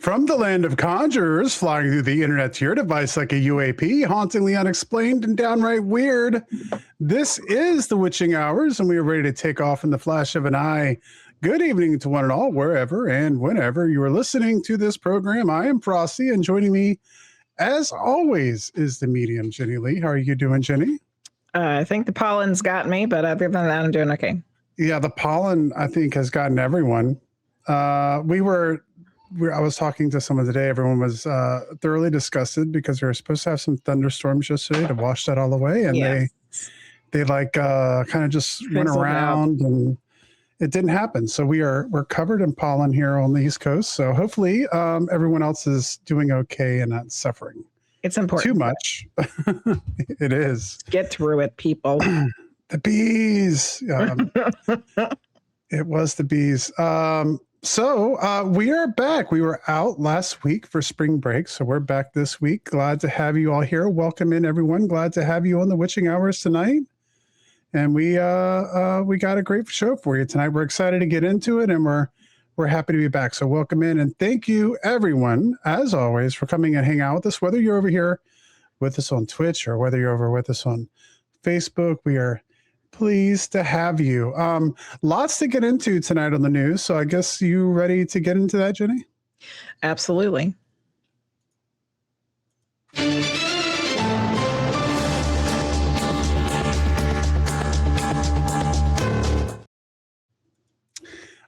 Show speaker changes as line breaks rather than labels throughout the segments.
From the land of conjurers, flying through the internet to your device like a UAP, hauntingly unexplained and downright weird, this is the Witching Hours, and we are ready to take off in the flash of an eye. Good evening to one and all, wherever and whenever you are listening to this program. I am Frosty, and joining me, as always, is the medium, Jenny Lee. How are you doing, Jenny?
I think the pollen's got me, but other than that, I'm doing okay.
Yeah, the pollen, I think, has gotten everyone. I was talking to someone today. Everyone was thoroughly disgusted because we were supposed to have some thunderstorms yesterday to wash that all away, and they like kind of just went around, and it didn't happen. So we're covered in pollen here on the East Coast. So hopefully everyone else is doing okay and not suffering.
It's important.
Too much. It is.
Get through it, people.
The bees. It was the bees. So we are back. We were out last week for spring break, so we're back this week. Glad to have you all here. Welcome in, everyone. Glad to have you on the Witching Hours tonight. And we got a great show for you tonight. We're excited to get into it, and we're happy to be back. So welcome in, and thank you, everyone, as always, for coming and hang out with us. Whether you're over here with us on Twitch or whether you're over with us on Facebook, we are pleased to have you. Lots to get into tonight on the news. So I guess you ready to get into that, Jenny?
Absolutely.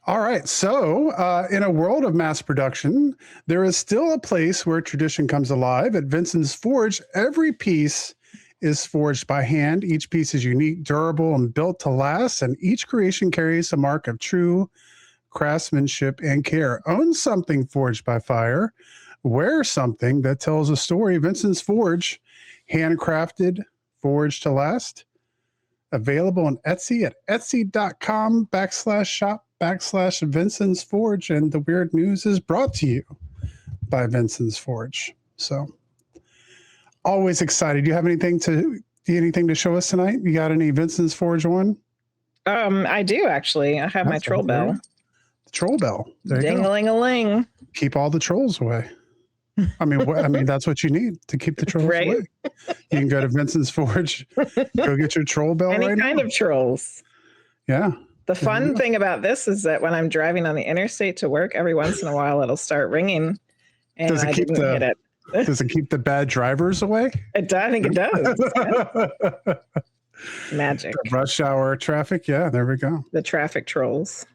All right. So in a world of mass production, there is still a place where tradition comes alive. At Vinson's Forge, every piece is forged by hand. Each piece is unique, durable, and built to last, and each creation carries a mark of true craftsmanship and care. Own something forged by fire. Wear something that tells a story. Vinson's Forge, handcrafted, forged to last. Available on Etsy at etsy.com/shop/Vinson's Forge. And the weird news is brought to you by Vinson's Forge. So always excited. Do you have anything to show us tonight? You got any Vinson's Forge on?
I do actually. I have my troll bell.
The troll bell.
Ding-a-ling-a-ling.
Keep all the trolls away. I mean, that's what you need to keep the trolls away. You can go to Vinson's Forge, go get your troll bell.
Any kind of trolls.
Yeah.
The fun thing about this is that when I'm driving on the interstate to work, every once in a while it'll start ringing, and I didn't hit it.
Does it keep the bad drivers away?
I think it does. Yeah. Magic.
The rush hour traffic. Yeah, there we go.
The traffic trolls.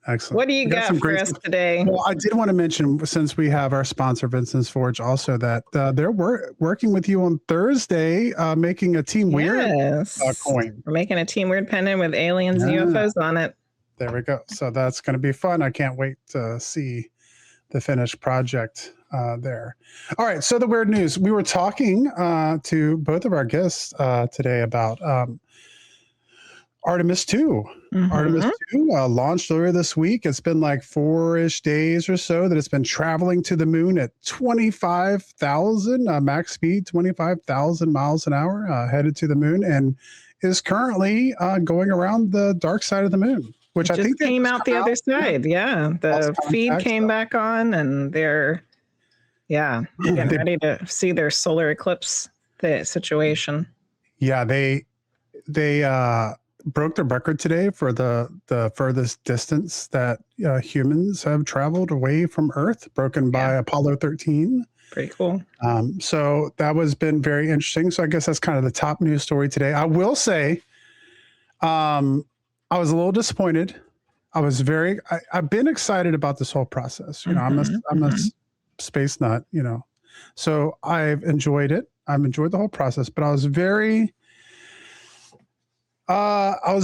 Excellent.
What do you got for us today?
Well, I did want to mention, since we have our sponsor, Vinson's Forge, also that they're working with you on Thursday, making a Team Weird coin.
We're making a Team Weird pendant with aliens and UFOs on it.
There we go. So that's going to be fun. I can't wait to see the finished project there. All right. So the weird news. We were talking to both of our guests today about Artemis 2. Mm-hmm. Artemis 2 launched earlier this week. It's been like 4-ish days or so that it's been traveling to the moon at 25,000 max speed, 25,000 miles an hour, headed to the moon, and is currently going around the dark side of the moon. Which I think
came out the other side. Yeah. The feed came back on, and they're getting ready to see their solar eclipse situation. Yeah,
they broke the record today for the furthest distance that humans have traveled away from Earth, broken by Apollo 13.
Pretty cool.
So that was been very interesting. So I guess that's kind of the top news story today. I will say, I was a little disappointed. I've been excited about this whole process. You know, I'm a space nut, you know, so I've enjoyed it. I've enjoyed the whole process, but I was very, I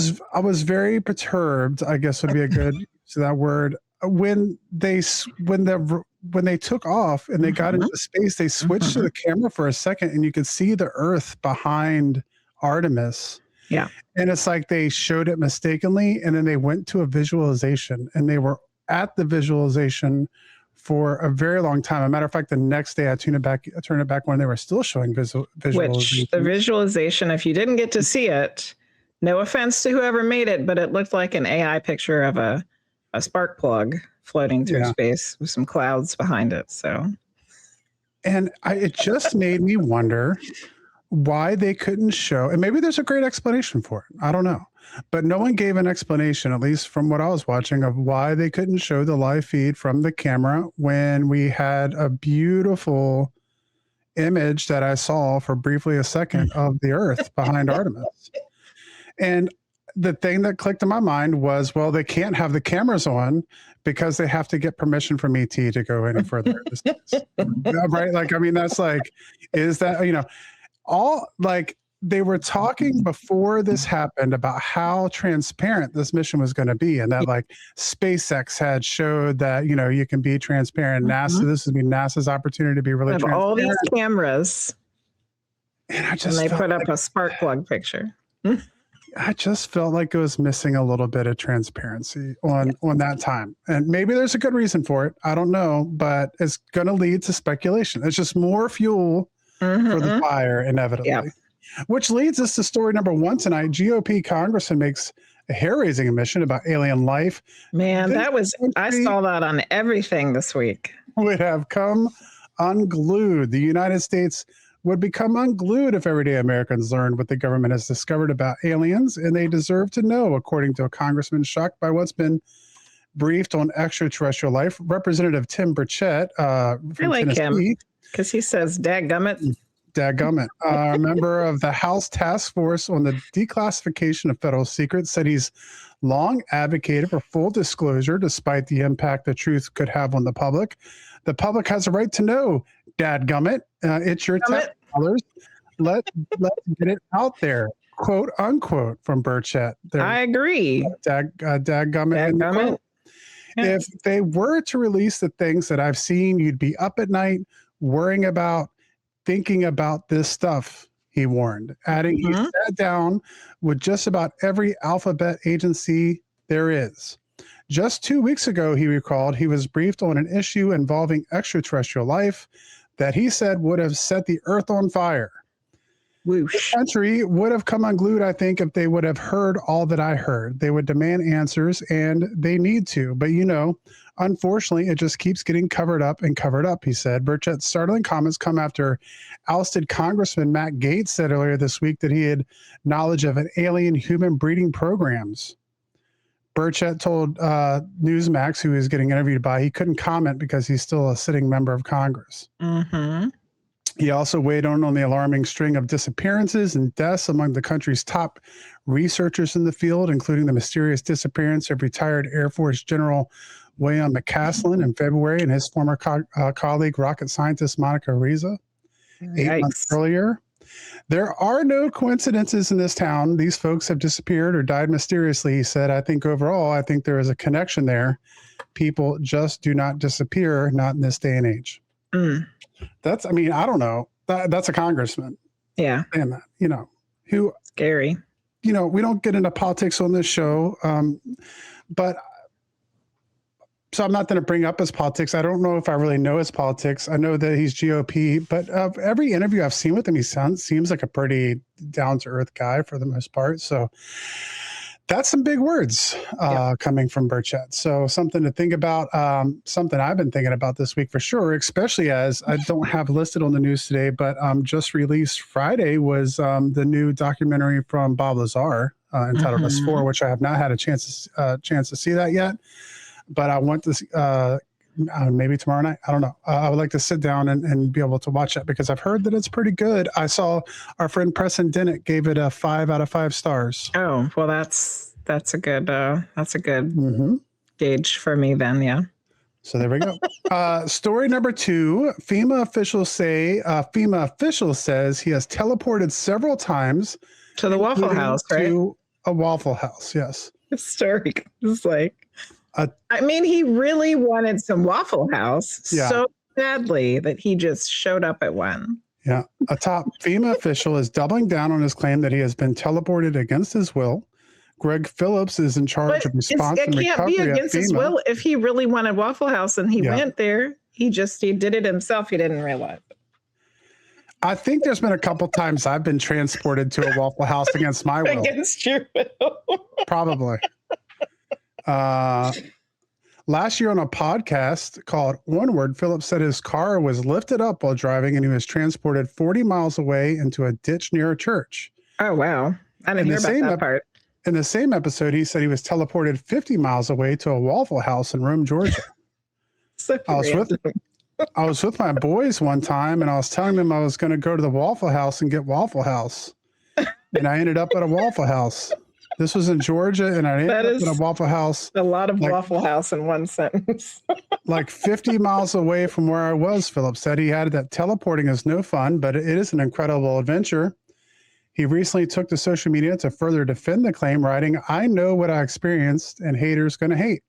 was very perturbed, I guess would be a good use of that word. When they took off and they got into space, they switched to the camera for a second, and you could see the Earth behind Artemis.
Yeah.
And it's like they showed it mistakenly, and then they went to a visualization, and they were at the visualization for a very long time. As a matter of fact, the next day I turned it back when they were still showing visualization.
Which the visualization, if you didn't get to see it, no offense to whoever made it, but it looked like an AI picture of a spark plug floating through space with some clouds behind it. So,
and it just made me wonder why they couldn't show, and maybe there's a great explanation for it. I don't know. But no one gave an explanation, at least from what I was watching, of why they couldn't show the live feed from the camera when we had a beautiful image that I saw for briefly a second of the Earth behind Artemis. And the thing that clicked in my mind was, well, they can't have the cameras on because they have to get permission from ET to go any further. Right? Like, I mean, that's like, is that, you know, all like they were talking before this happened about how transparent this mission was going to be, and that like SpaceX had showed that, you know, you can be transparent. NASA, this would be NASA's opportunity to be really transparent.
All these cameras,
and I just
they put up a spark plug picture.
I just felt like it was missing a little bit of transparency on that time, and maybe there's a good reason for it. I don't know, but it's going to lead to speculation. It's just more fuel for the fire, inevitably. Yep. Which leads us to story number 1 tonight. GOP congressman makes a hair-raising admission about alien life.
Man, I saw that on everything this week.
Would have come unglued. The United States would become unglued if everyday Americans learned what the government has discovered about aliens, and they deserve to know, according to a congressman shocked by what's been briefed on extraterrestrial life. Representative Tim Burchett from Tennessee. Him.
Because he says, dadgummit.
Dadgummit. A member of the House Task Force on the Declassification of Federal Secrets said he's long advocated for full disclosure despite the impact the truth could have on the public. The public has a right to know, dadgummit. It's your tax dollars. Let's get it out there, quote unquote, from Burchett.
I agree.
Dadgummit. Yeah. If they were to release the things that I've seen, you'd be up at night worrying about, thinking about this stuff, he warned, adding he sat down with just about every alphabet agency there is. Just 2 weeks ago, he recalled, he was briefed on an issue involving extraterrestrial life that he said would have set the Earth on fire.
Whoosh.
The country would have come unglued, I think, if they would have heard all that I heard. They would demand answers, and they need to. But, you know, unfortunately, it just keeps getting covered up, he said. Burchett's startling comments come after ousted Congressman Matt Gaetz said earlier this week that he had knowledge of an alien-human breeding programs. Burchett told Newsmax, who he was getting interviewed by, he couldn't comment because he's still a sitting member of Congress. He also weighed on the alarming string of disappearances and deaths among the country's top researchers in the field, including the mysterious disappearance of retired Air Force General William McCaslin in February and his former colleague, rocket scientist Monica Riza, 8 months earlier. There are no coincidences in this town. These folks have disappeared or died mysteriously, he said. I think overall, I think there is a connection there. People just do not disappear, not in this day and age. That's, I mean, I don't know. That's a congressman.
Yeah.
And that, you know, who
scary.
You know, we don't get into politics on this show, but so I'm not going to bring up his politics. I don't know if I really know his politics. I know that he's GOP, but every interview I've seen with him, he seems like a pretty down-to-earth guy for the most part. So that's some big words coming from Burchett. So something to think about, something I've been thinking about this week for sure, especially as I don't have listed on the news today, but just released Friday was the new documentary from Bob Lazar entitled S4, which I have not had a chance to see that yet. But I want to maybe tomorrow night. I don't know. I would like to sit down and be able to watch that because I've heard that it's pretty good. I saw our friend Preston Dennett gave it a 5 out of 5 stars.
Oh, well, that's a good gauge for me then. Yeah.
So there we go. Story number 2. FEMA officials says he has teleported several times
to the Waffle House, right?
To a Waffle House. Yes.
Historic. It's like. I mean, he really wanted some Waffle House so badly that he just showed up at one.
Yeah. A top FEMA official is doubling down on his claim that he has been teleported against his will. Greg Phillips is in charge of response and recovery. It can't be against his will.
If he really wanted Waffle House and he went there, he did it himself. He didn't realize it.
I think there's been a couple times I've been transported to a Waffle House against my will.
Against your will.
Probably. Last year on a podcast called Onward, Philip said his car was lifted up while driving and he was transported 40 miles away into a ditch near a church.
Oh, wow. I didn't hear about that part.
In the same episode, he said he was teleported 50 miles away to a Waffle House in Rome, Georgia.
So
I was with my boys one time and I was telling them I was going to go to the Waffle House and get Waffle House. And I ended up at a Waffle House. This was in Georgia, and I ended up at a Waffle House.
A lot of Waffle House in one sentence.
Like 50 miles away from where I was, Philip said. He had that teleporting is no fun, but it is an incredible adventure. He recently took to social media to further defend the claim, writing, "I know what I experienced, and haters gonna hate."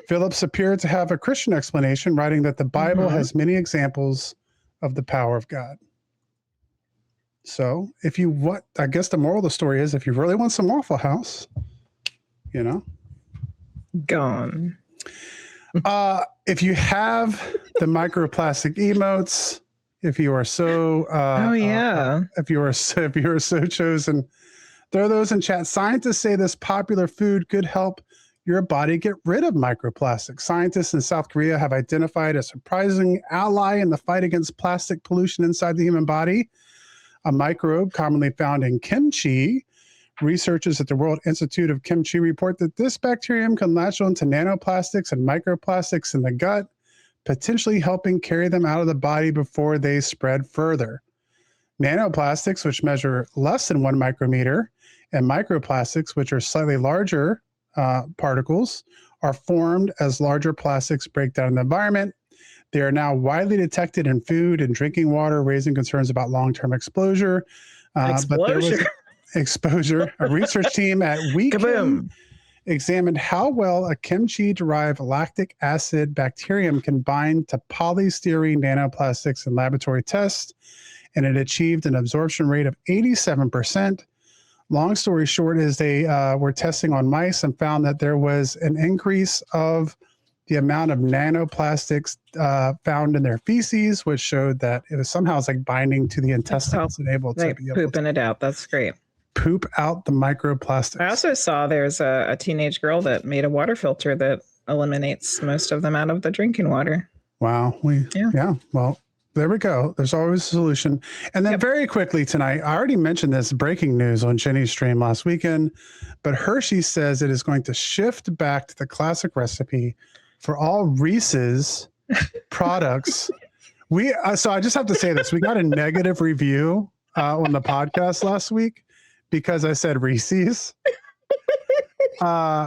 Phillips appeared to have a Christian explanation, writing that the Bible has many examples of the power of God. So I guess the moral of the story is if you really want some Waffle House,
Gone.
If you have the microplastic emotes, if you are so, if you are so chosen, throw those in chat. Scientists say this popular food could help your body get rid of microplastics. Scientists in South Korea have identified a surprising ally in the fight against plastic pollution inside the human body. A microbe commonly found in kimchi. Researchers at the World Institute of Kimchi report that this bacterium can latch onto nanoplastics and microplastics in the gut, potentially helping carry them out of the body before they spread further. Nanoplastics, which measure less than 1 micrometer, and microplastics, which are slightly larger particles, are formed as larger plastics break down in the environment. They are now widely detected in food and drinking water, raising concerns about long-term exposure. Exposure. A research team at Weekin examined how well a kimchi-derived lactic acid bacterium can bind to polystyrene nanoplastics in laboratory tests, and it achieved an absorption rate of 87%. Long story short is they were testing on mice and found that there was an increase of the amount of nanoplastics found in their feces, which showed that it was somehow like binding to the intestines and able to be able
pooping it out. That's great.
Poop out the microplastics.
I also saw there's a teenage girl that made a water filter that eliminates most of them out of the drinking water.
Wow. Yeah. Well, there we go. There's always a solution. And then very quickly tonight, I already mentioned this breaking news on Jenny's stream last weekend, but Hershey says it is going to shift back to the classic recipe for all Reese's products. So I just have to say this. We got a negative review on the podcast last week because I said Reese's.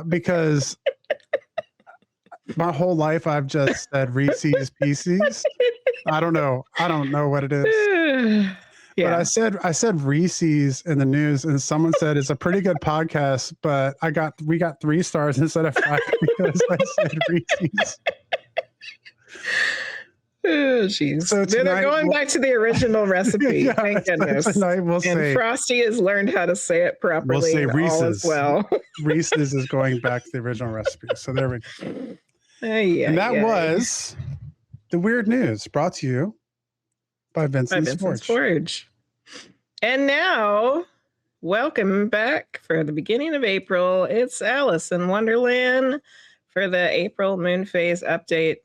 Because my whole life I've just said Reese's Pieces. I don't know what it is. But I said Reese's in the news, and someone said it's a pretty good podcast, but we got 3 stars instead of 5 because I said Reese's.
Oh, jeez. So they're going back to the original recipe. Yeah, thank goodness. And Frosty has learned how to say it properly.
We'll say Reese's.
Well,
Reese's is going back to the original recipe. So there we go. And that was the weird news brought to you by Vinson's Forge.
And now, welcome back for the beginning of April. It's Alice in Wonderland for the April moon phase update.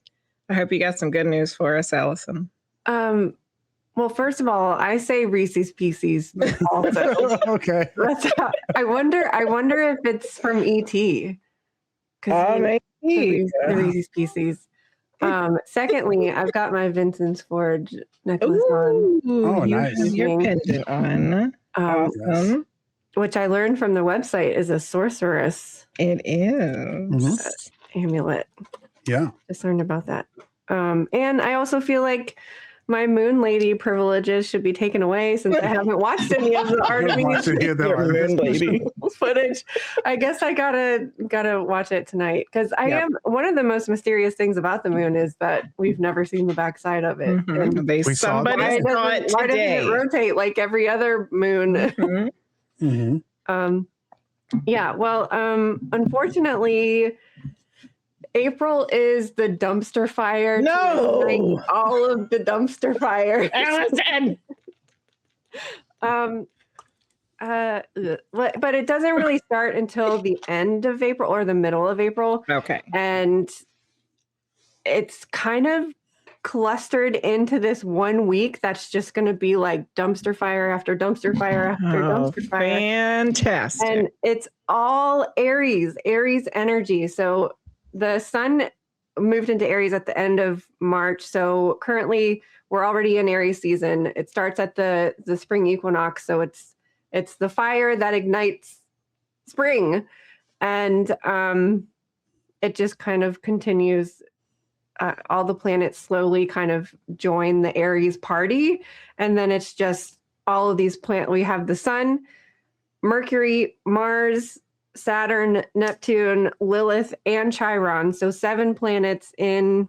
I hope you got some good news for us, Allison.
Well, first of all, I say Reese's Pieces also.
Okay.
I wonder if it's from E.T.
Maybe.
The Reese's Pieces. Secondly, I've got my Vinson's Forge necklace on.
Oh, nice.
Your pendant on. Awesome.
Which I learned from the website is a sorceress.
It is.
Amulet.
Yeah.
Just learned about that. And I also feel like my moon lady privileges should be taken away since I haven't watched any of the Artemis
moon lady
footage. I guess I gotta watch it tonight because I am one of the most mysterious things about the moon is that we've never seen the backside of it.
And somebody saw it today.
Why doesn't it rotate like every other moon? Yeah. Well, unfortunately, April is the dumpster fire.
No,
all of the dumpster fires.
Allison.
but it doesn't really start until the end of April or the middle of April.
Okay.
And it's kind of clustered into this 1 week that's just going to be like dumpster fire after dumpster fire after dumpster fire.
Fantastic.
And it's all Aries energy. So the sun moved into Aries at the end of March. So currently we're already in Aries season. It starts at the spring equinox. So it's the fire that ignites spring. And it just kind of continues. All the planets slowly kind of join the Aries party. And then it's just all of these planets. We have the sun, Mercury, Mars, Saturn, Neptune, Lilith, and Chiron. So 7 planets in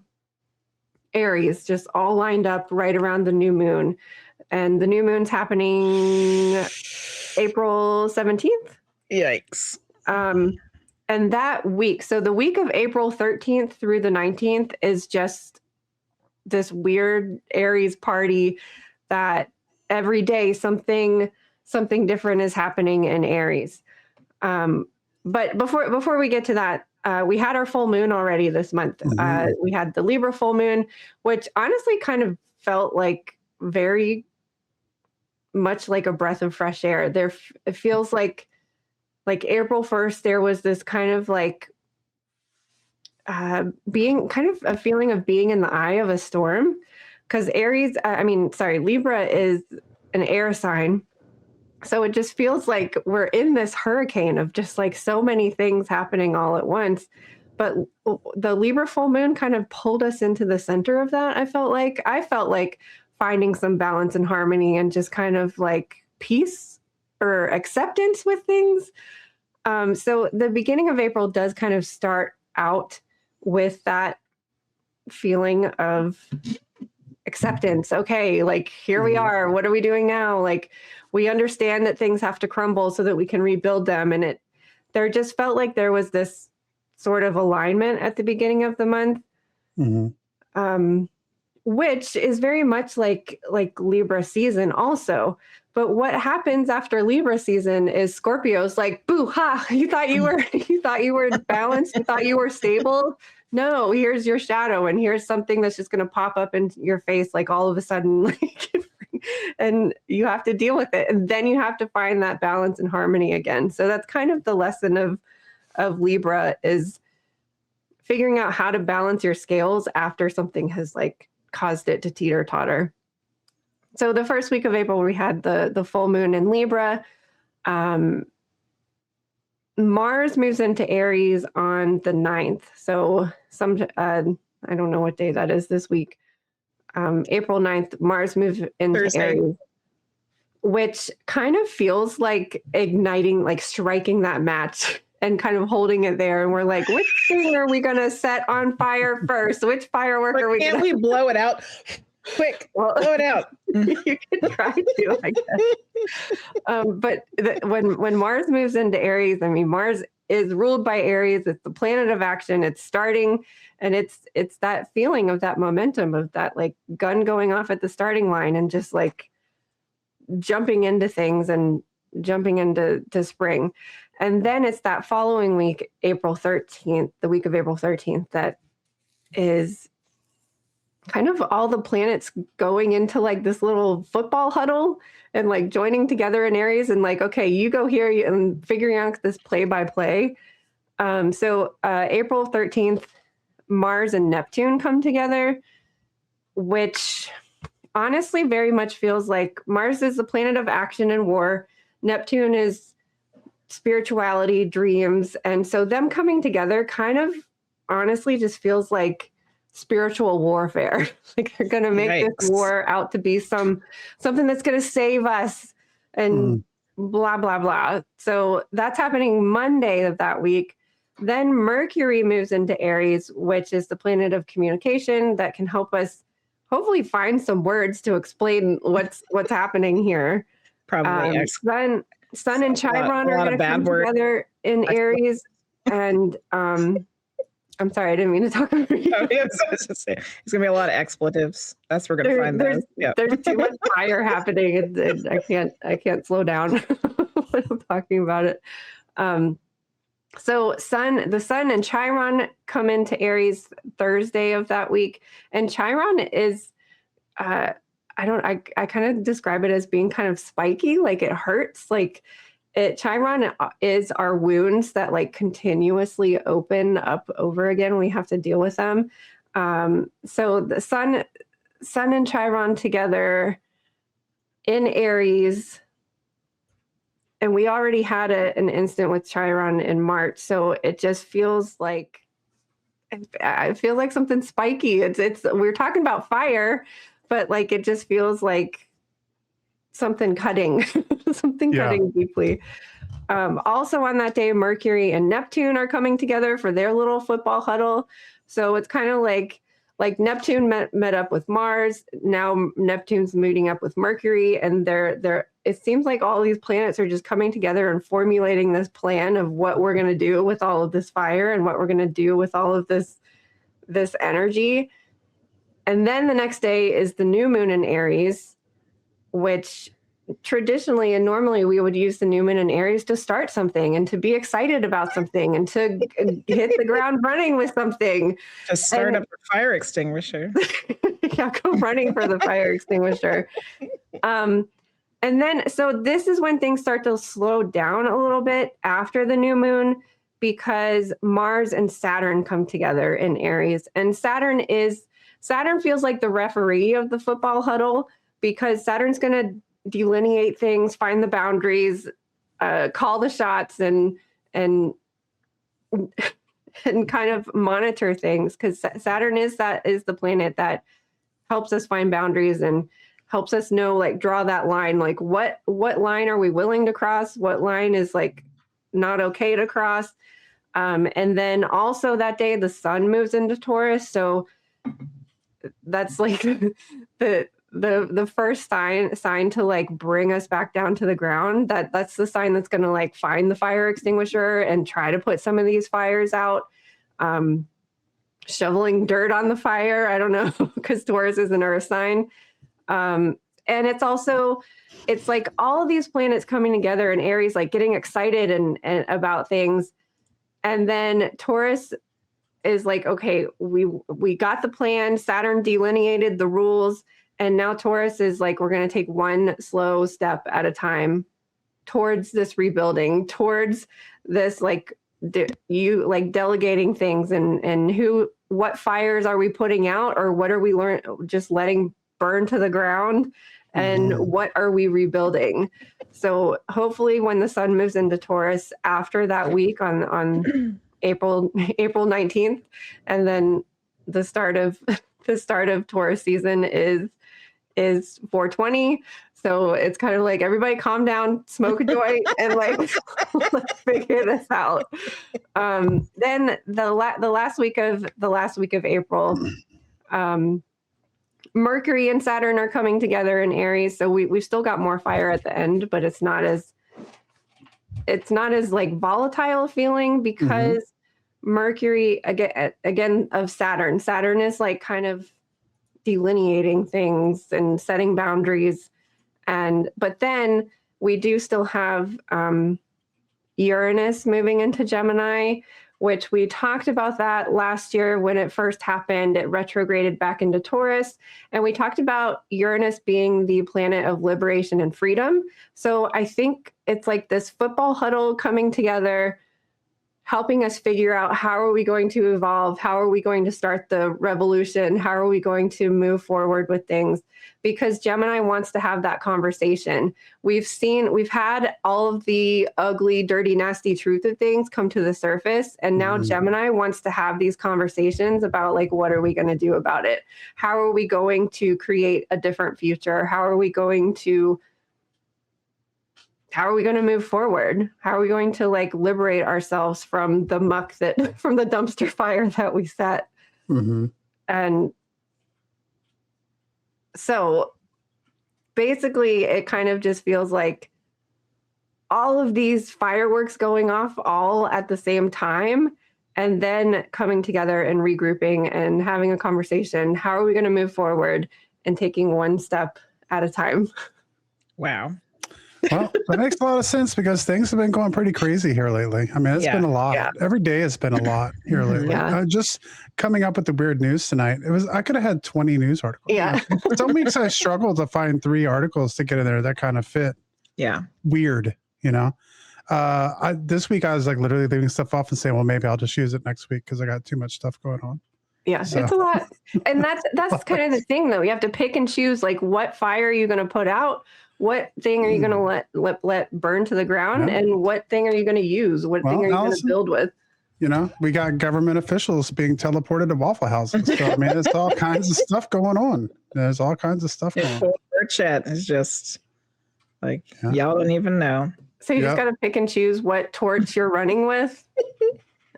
Aries, just all lined up right around the new moon. And the new moon's happening April 17th.
Yikes.
And that week, so the week of April 13th through the 19th is just this weird Aries party that every day something different is happening in Aries. But before we get to that, we had our full moon already this month.
Mm-hmm.
We had the Libra full moon, which honestly kind of felt like very much like a breath of fresh air. It feels like April 1st, there was this kind of like being kind of a feeling of being in the eye of a storm, because Libra is an air sign. So it just feels like we're in this hurricane of just like so many things happening all at once. But the Libra full moon kind of pulled us into the center of that. I felt like finding some balance and harmony and just kind of like peace or acceptance with things. So the beginning of April does kind of start out with that feeling of acceptance. Okay, like here we are. What are we doing now? Like we understand that things have to crumble so that we can rebuild them. And there just felt like there was this sort of alignment at the beginning of the month, which is very much like Libra season also. But what happens after Libra season is Scorpio's like, boo ha, you thought you were balanced, you thought you were stable. No, here's your shadow, and here's something that's just going to pop up in your face like all of a sudden, like, and you have to deal with it, and then you have to find that balance and harmony again. So that's kind of the lesson of Libra, is figuring out how to balance your scales after something has like caused it to teeter totter. So the first week of April, we had the full moon in Libra. Mars moves into Aries on the 9th. So I don't know what day that is this week. April 9th, Mars moves into
Thursday.
Aries, which kind of feels like igniting, like striking that match and kind of holding it there. And we're like, which thing are we going to set on fire first? Which firework are we going to...
Can't we blow it out? Quick, blow it out.
You can try to, I guess. But when Mars moves into Aries, I mean, Mars is ruled by Aries. It's the planet of action. It's starting, and it's that feeling of that momentum, of that like gun going off at the starting line, and just like jumping into things and jumping into spring. And then it's that following week, April 13th, the week of April 13th, that is kind of all the planets going into like this little football huddle and like joining together in Aries, and like, okay, you go here, and figuring out this play by play. So April 13th, Mars and Neptune come together, which honestly very much feels like Mars is the planet of action and war. Neptune is spirituality, dreams. And so them coming together kind of honestly just feels like spiritual warfare. Like they're going to make this war out to be something that's going to save us and blah, blah, blah. So that's happening Monday of that week. Then Mercury moves into Aries, which is the planet of communication that can help us hopefully find some words to explain what's happening here.
Probably.
Sun and Chiron are going to come together in Aries. And I'm sorry, I didn't mean to talk over you.
Oh, yes, I was just saying, there's going to be a lot of expletives. That's where we're going to find those. Yeah.
There's too much fire happening, and I can't slow down. when I'm talking about it. So the sun and Chiron come into Aries Thursday of that week. And Chiron is, I kind of describe it as being kind of spiky, like it hurts. Chiron is our wounds that like continuously open up over again. We have to deal with them. So the sun and Chiron together in Aries, and we already had an instant with Chiron in March. So it just feels like, I feel like something spiky. We're talking about fire, but like, it just feels like something cutting, cutting deeply. Also on that day, Mercury and Neptune are coming together for their little football huddle. So it's kind of like Neptune met up with Mars. Now Neptune's meeting up with Mercury, and it seems like all these planets are just coming together and formulating this plan of what we're going to do with all of this fire and what we're going to do with all of this energy. And then the next day is the new moon in Aries, which traditionally and normally we would use the new moon in Aries to start something and to be excited about something and to hit the ground running with something.
To start up a fire extinguisher.
Yeah, go running for the fire extinguisher. And then, so this is when things start to slow down a little bit after the new moon, because Mars and Saturn come together in Aries. And Saturn feels like the referee of the football huddle, because Saturn's going to delineate things, find the boundaries, call the shots, and kind of monitor things, because Saturn is the planet that helps us find boundaries and helps us know, like, draw that line, like what line are we willing to cross, what line is like not okay to cross. And then also that day the sun moves into Taurus, so that's like the first sign to like bring us back down to the ground. That's the sign that's going to like find the fire extinguisher and try to put some of these fires out. Shoveling dirt on the fire, I don't know, because Taurus is an earth sign. And it's like all of these planets coming together in Aries, like getting excited and about things. And then Taurus is like, okay, we got the plan. Saturn delineated the rules. And now Taurus is like, we're going to take one slow step at a time towards this rebuilding, towards this, like, delegating things and what fires are we putting out, or what are we just letting burn to the ground, and what are we rebuilding? So hopefully when the sun moves into Taurus after that week on April 19th, and then the start of Taurus season is 420. So it's kind of like, everybody calm down, smoke a joint, and like, let's figure this out. Then the last week of April, Mercury and Saturn are coming together in Aries. So we've still got more fire at the end, but it's not as like volatile feeling, because Mercury again of Saturn is like kind of delineating things and setting boundaries. But then we do still have Uranus moving into Gemini, which we talked about that last year when it first happened. It retrograded back into Taurus, and we talked about Uranus being the planet of liberation and freedom. So I think it's like this football huddle coming together, helping us figure out, how are we going to evolve? How are we going to start the revolution? How are we going to move forward with things? Because Gemini wants to have that conversation. We've had all of the ugly, dirty, nasty truth of things come to the surface. And now Gemini wants to have these conversations about, like, what are we going to do about it? How are we going to create a different future? How are we going to move forward? How are we going to, like, liberate ourselves from the muck from the dumpster fire that we set? And so basically it kind of just feels like all of these fireworks going off all at the same time, and then coming together and regrouping and having a conversation. How are we going to move forward, and taking one step at a time?
Wow.
Well, that makes a lot of sense because things have been going pretty crazy here lately. I mean, it's been a lot.
Yeah.
Every day has been a lot here lately.
Yeah.
Just coming up with the weird news tonight. I could have had 20 news articles.
Yeah.
Some weeks I struggled to find 3 articles to get in there that kind of fit.
Yeah.
Weird, this week I was like literally leaving stuff off and saying, well, maybe I'll just use it next week because I got too much stuff going on.
Yeah,
So.
it's a lot. And that's kind of the thing, though. You have to pick and choose, like, what fire are you going to put out? What thing are you going to let burn to the ground?
Yeah.
And what thing are you going to use? What thing are you going to build with?
We got government officials being teleported to Waffle Houses. So, I mean, there's all kinds of stuff going on. There's all kinds of stuff going on.
Our chat is just like, y'all don't even know.
So you just got to pick and choose what torch you're running with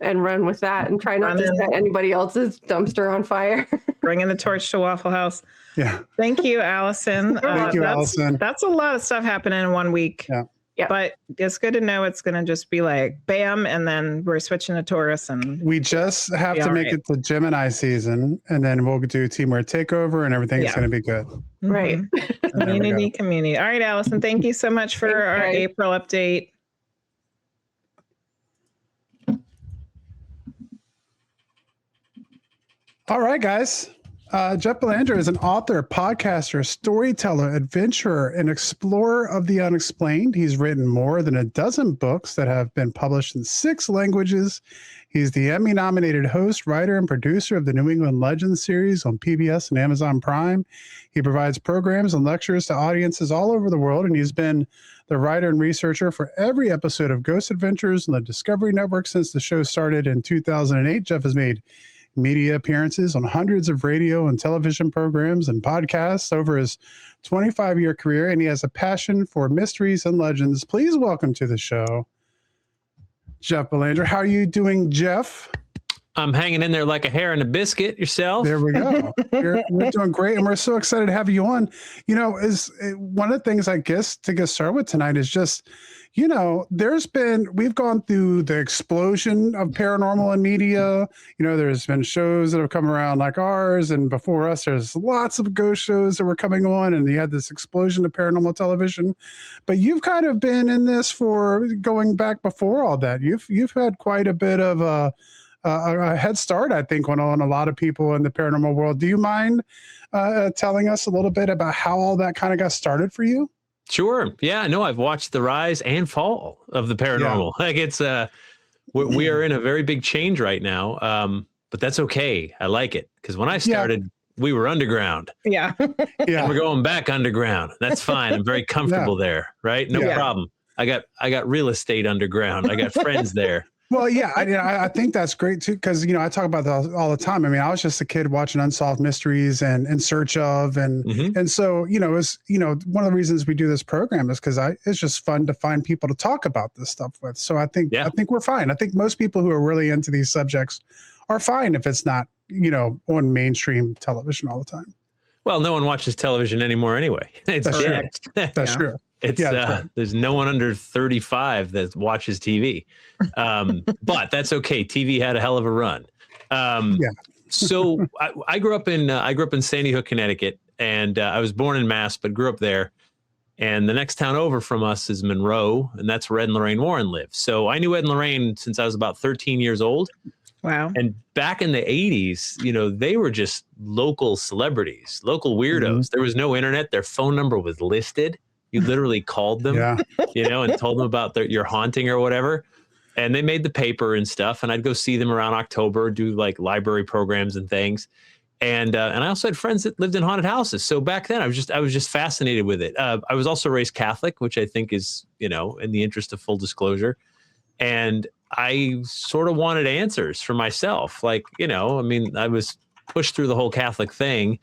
and run with that and try not to set anybody else's dumpster on fire.
Bringing the torch to Waffle House.
Yeah.
Thank you, Allison.
Thank you, Allison.
That's a lot of stuff happening in 1 week.
Yeah.
Yeah.
But it's good to know it's going to just be like, bam, and then we're switching to Taurus. And
we just have to make it to Gemini season, and then we'll do Teamwork Takeover, and everything's going to be good.
Right.
Community. All right, Allison, thank you so much for our April update.
All right, guys. Jeff Belanger is an author, podcaster, storyteller, adventurer, and explorer of the unexplained. He's written more than a dozen books that have been published in 6 languages. He's the Emmy-nominated host, writer, and producer of the New England Legends series on PBS and Amazon Prime. He provides programs and lectures to audiences all over the world, and he's been the writer and researcher for every episode of Ghost Adventures on the Discovery Network since the show started in 2008. Jeff has made media appearances on hundreds of radio and television programs and podcasts over his 25-year career, and he has a passion for mysteries and legends. Please welcome to the show, Jeff Belanger. How are you doing, Jeff?
I'm hanging in there like a hair in a biscuit. Yourself?
There we go. We're doing great, and we're so excited to have you on. Is one of the things I guess to get started with tonight is just, we've gone through the explosion of paranormal in media. There's been shows that have come around like ours, and before us, there's lots of ghost shows that were coming on, and you had this explosion of paranormal television. But you've kind of been in this for going back before all that. You've had quite a bit of a head start, I think, on a lot of people in the paranormal world. Do you mind telling us a little bit about how all that kind of got started for you?
Sure. Yeah, no, I've watched the rise and fall of the paranormal. Yeah. Like it's, we are in a very big change right now. But that's okay. I like it. Because when I started, we were underground.
Yeah.
And we're going back underground. That's fine. I'm very comfortable there. Right. No problem. I got real estate underground. I got friends there.
Well, yeah, I think that's great too, because I talk about that all the time. I mean, I was just a kid watching Unsolved Mysteries and In Search of, and so it's one of the reasons we do this program is because it's just fun to find people to talk about this stuff with. So I think we're fine. I think most people who are really into these subjects are fine if it's not on mainstream television all the time.
Well, no one watches television anymore anyway.
That's true. That's true.
It's there's no one under 35 that watches TV, but that's okay. TV had a hell of a run. So I grew up in Sandy Hook, Connecticut, and I was born in Mass, but grew up there. And the next town over from us is Monroe, and that's where Ed and Lorraine Warren live. So I knew Ed and Lorraine since I was about 13 years old.
Wow.
And back in the 80s, they were just local celebrities, local weirdos. Mm-hmm. There was no internet. Their phone number was listed. You literally called them, and told them about your haunting or whatever. And they made the paper and stuff. And I'd go see them around October, do like library programs and things. And I also had friends that lived in haunted houses. So back then I was just fascinated with it. I was also raised Catholic, which I think is, in the interest of full disclosure. And I sort of wanted answers for myself. Like, I was pushed through the whole Catholic thing.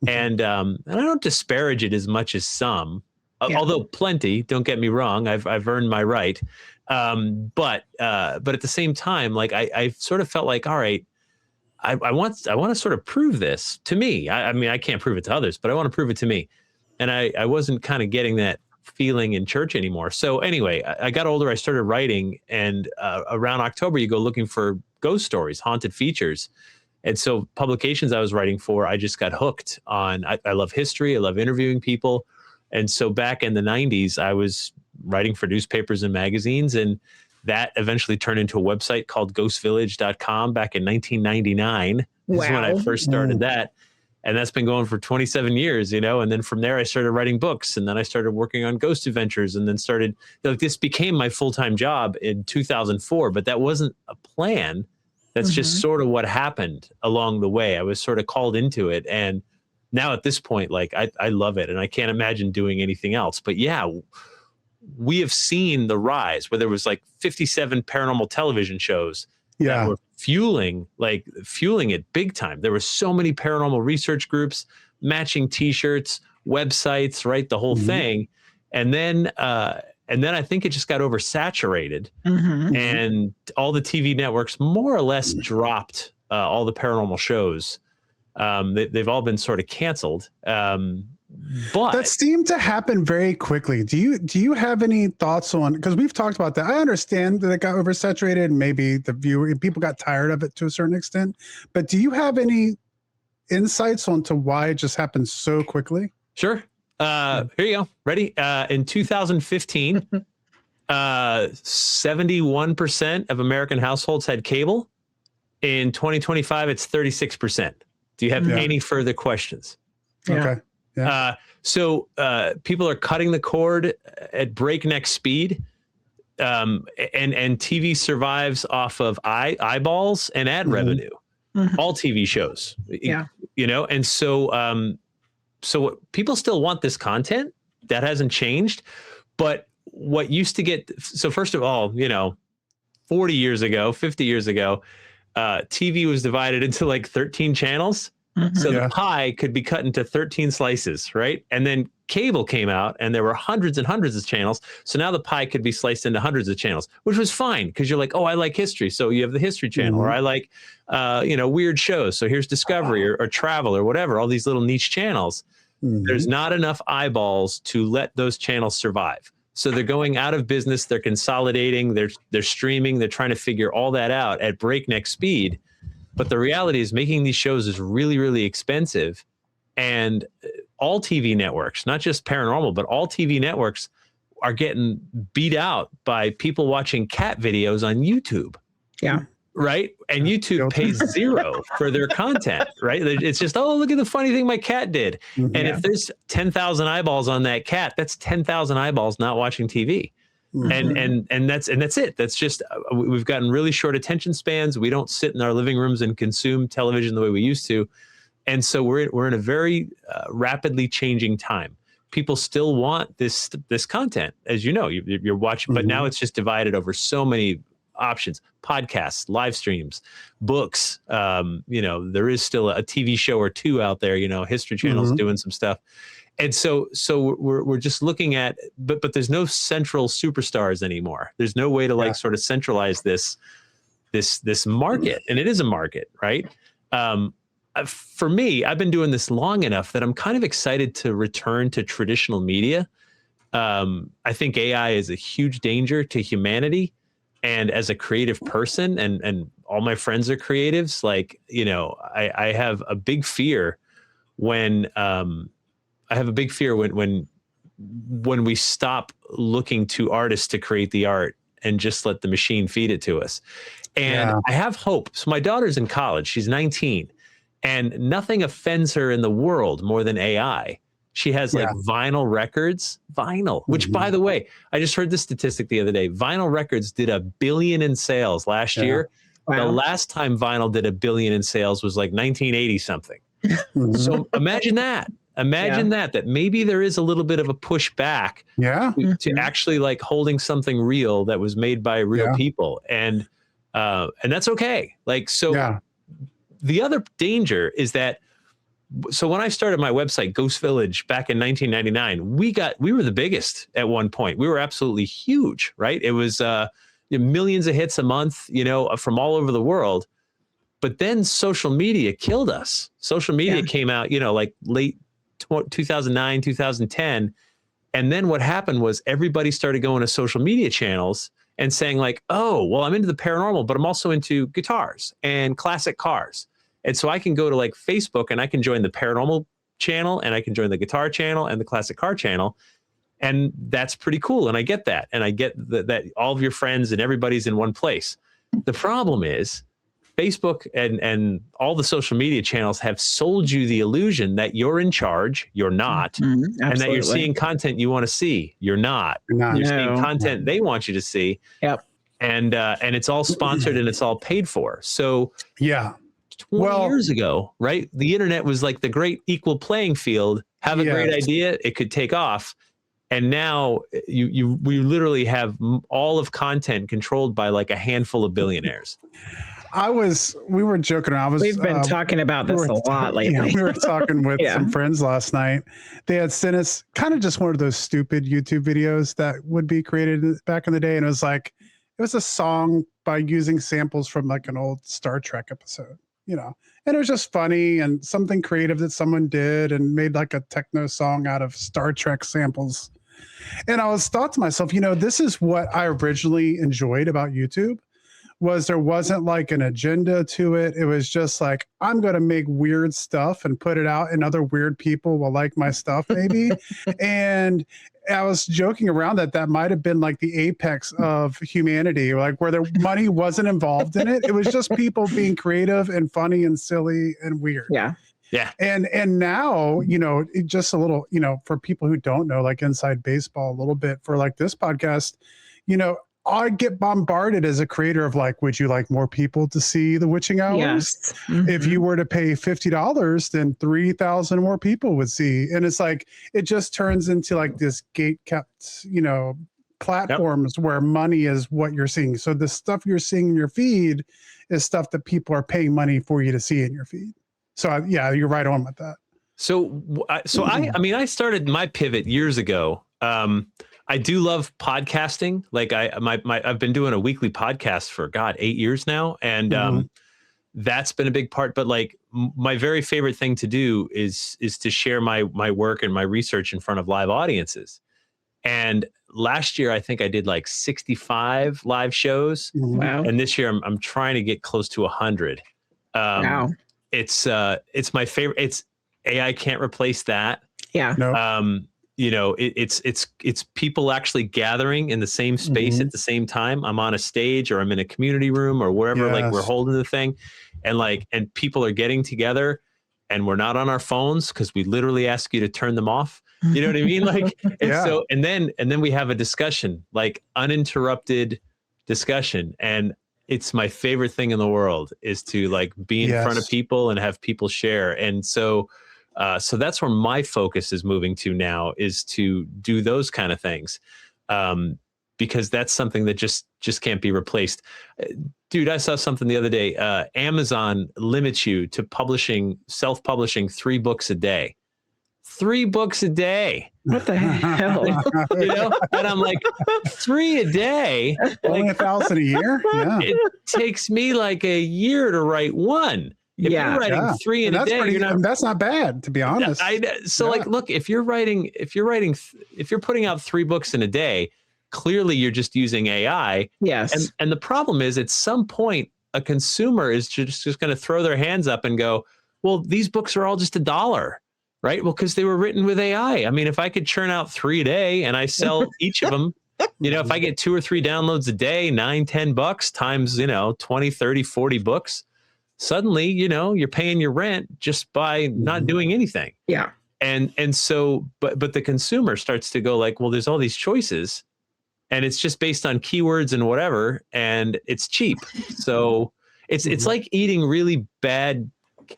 And I don't disparage it as much as some. Although plenty, don't get me wrong, I've earned my right. But at the same time, like I sort of felt like, all right, I want to sort of prove this to me. I mean, I can't prove it to others, but I want to prove it to me. And I wasn't kind of getting that feeling in church anymore. So anyway, I got older, I started writing, and around October, you go looking for ghost stories, haunted features. And so publications I was writing for, I just got hooked on. I love history. I love interviewing people. And so back in the 90s, I was writing for newspapers and magazines. And that eventually turned into a website called ghostvillage.com back in 1999. This is when I first started that. And that's been going for 27 years, you know, and then from there I started writing books, and then I started working on Ghost Adventures, and then started, like, this became my full-time job in 2004, but that wasn't a plan. That's just sort of what happened along the way. I was sort of called into it. And now at this point, like, I love it, and I can't imagine doing anything else. But yeah, we have seen the rise where there was like 57 paranormal television shows that were fueling it big time. There were so many paranormal research groups, matching t-shirts, websites, right? The whole thing. And then I think it just got oversaturated, and all the TV networks more or less dropped all the paranormal shows. They've all been sort of canceled. But
that seemed to happen very quickly. Do you have any thoughts on, because we've talked about that. I understand that it got oversaturated and maybe people got tired of it to a certain extent, but do you have any insights onto why it just happened so quickly?
Sure. Here you go. Ready? In 2015, 71% of American households had cable. In 2025, it's 36%. Do you have any further questions?
Okay. Yeah.
So people are cutting the cord at breakneck speed, and TV survives off of eyeballs and ad revenue. All TV shows, you know, and so people still want this content. That hasn't changed, but what used to get, so first of all, you know, 40 years ago, 50 years ago, TV was divided into like 13 channels. So the pie could be cut into 13 slices, right? And then cable came out, and there were hundreds and hundreds of channels. So now the pie could be sliced into hundreds of channels, which was fine, because you're like, oh, I like history, so you have the History Channel, or I like, you know, weird shows, so here's Discovery or Travel or whatever, all these little niche channels. There's not enough eyeballs to let those channels survive. So they're going out of business, they're consolidating, they're streaming, they're trying to figure all that out at breakneck speed. But the reality is, making these shows is really, really expensive. And all TV networks, not just paranormal, but all TV networks are getting beat out by people watching cat videos on YouTube.
Yeah.
Right. And YouTube pays zero for their content. Right. It's just, oh, look at the funny thing my cat did. And if there's 10,000 eyeballs on that cat, that's 10,000 eyeballs not watching TV. And that's it. That's just, we've gotten really short attention spans. We don't sit in our living rooms and consume television the way we used to. And so we're in a very rapidly changing time. People still want this content, as you know, you're watching, but now it's just divided over so many options: podcasts, live streams, books. You know, there is still a TV show or two out there. You know, History Channel's doing some stuff. And so we're just looking at, but there's no central superstars anymore. There's no way to like sort of centralize this market, and it is a market, right? For me, I've been doing this long enough that I'm kind of excited to return to traditional media. I think AI is a huge danger to humanity, and as a creative person, and all my friends are creatives, like, you know, I have a big fear when when we stop looking to artists to create the art and just let the machine feed it to us. And I have hope. So my daughter's in college. She's 19, and nothing offends her in the world more than AI. She has like vinyl records, which by the way, I just heard this statistic the other day. Vinyl records did $1 billion in sales last year. Wow. The last time vinyl did $1 billion in sales was like 1980 something. So imagine that. Imagine that maybe there is a little bit of a pushback to actually like holding something real that was made by real people. And that's okay. Like, so the other danger is that, so when I started my website, Ghost Village, back in 1999, we were the biggest at one point. We were absolutely huge, right? It was millions of hits a month, you know, from all over the world. But then social media killed us. Social media came out, you know, like late 2009, 2010. And then what happened was everybody started going to social media channels and saying like, oh, well, I'm into the paranormal, but I'm also into guitars and classic cars. And so I can go to like Facebook and I can join the paranormal channel, and I can join the guitar channel and the classic car channel. And that's pretty cool. And I get that. And I get that all of your friends and everybody's in one place. The problem is Facebook and all the social media channels have sold you the illusion that you're in charge. You're not. And that you're seeing content you want to see. You're not. You're seeing content they want you to see.
Yep.
And it's all sponsored and it's all paid for. So
yeah.
20 years ago, right? The internet was like the great equal playing field. Have a great idea, it could take off. And now we literally have all of content controlled by like a handful of billionaires.
We were joking around.
We've been talking about this a lot lately.
Yeah, we were talking with some friends last night. They had sent us kind of just one of those stupid YouTube videos that would be created back in the day. And it was a song by using samples from like an old Star Trek episode, and it was just funny and something creative that someone did and made like a techno song out of Star Trek samples. And I thought to myself, this is what I originally enjoyed about YouTube. Was there wasn't like an agenda to it. It was just like, I'm going to make weird stuff and put it out and other weird people will like my stuff maybe. And I was joking around that might have been like the apex of humanity, like where the money wasn't involved in it. It was just people being creative and funny and silly and weird.
Yeah.
Yeah.
And now, just a little, for people who don't know, like inside baseball a little bit for like this podcast, I get bombarded as a creator of like, would you like more people to see the witching hours?
Yes.
If you were to pay $50, then 3,000 more people would see. And it's like, it just turns into like this gate kept, platforms where money is what you're seeing. So the stuff you're seeing in your feed is stuff that people are paying money for you to see in your feed. So you're right on with that.
So I started my pivot years ago. I do love podcasting. Like I've been doing a weekly podcast for 8 years now. And that's been a big part. But like my very favorite thing to do is to share my work and my research in front of live audiences. And last year, I think I did like 65 live shows.
Wow.
And this year I'm trying to get close to 100.
Wow.
It's my favorite. It's AI can't replace that.
Yeah.
No.
It's people actually gathering in the same space at the same time. I'm on a stage or I'm in a community room or wherever, like we're holding the thing and people are getting together and we're not on our phones because we literally ask you to turn them off. You know what I mean? Like, and then we have a discussion, like uninterrupted discussion. And it's my favorite thing in the world is to like be in front of people and have people share. And so that's where my focus is moving to now, is to do those kind of things, because that's something that just can't be replaced. Dude, I saw something the other day. Amazon limits you to self-publishing 3 books a day. 3 books a day.
What the hell?
And I'm like, 3 a day?
Only
Like,
1,000 a year? Yeah.
it takes me like a year to write one. If you're writing 3 in a day,
that's not bad, to be honest.
Like, look, if you're putting out 3 books in a day, clearly you're just using AI.
Yes.
And the problem is at some point, a consumer is just going to throw their hands up and go, well, these books are all just $1, right? Well, because they were written with AI. I mean, if I could churn out 3 a day and I sell each of them, if I get 2 or 3 downloads a day, $9-10 times, 20, 30, 40 books, suddenly, you're paying your rent just by not doing anything.
Yeah.
And so, but the consumer starts to go like, well, there's all these choices and it's just based on keywords and whatever, and it's cheap. So it's like eating really bad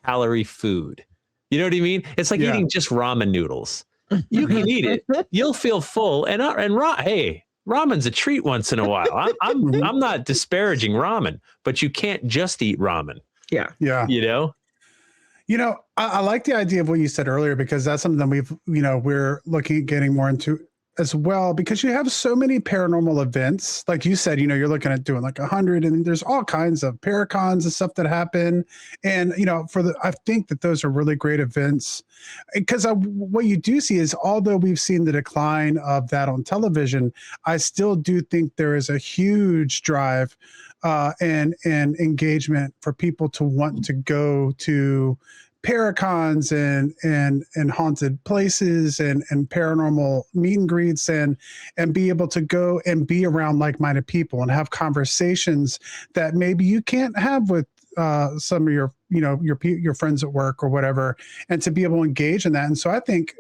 calorie food. You know what I mean? It's like eating just ramen noodles. You can eat it. You'll feel full. Hey, ramen's a treat once in a while. I'm not disparaging ramen, but you can't just eat ramen.
Yeah.
Yeah. I like the idea of what you said earlier, because that's something that we're looking at getting more into as well, because you have so many paranormal events. Like you said, you're looking at doing like 100, and there's all kinds of paracons and stuff that happen. And, I think that those are really great events, because what you do see is, although we've seen the decline of that on television, I still do think there is a huge drive and engagement for people to want to go to paracons and haunted places and paranormal meet and greets and be able to go and be around like-minded people and have conversations that maybe you can't have with some of your friends at work or whatever, and to be able to engage in that. And so I think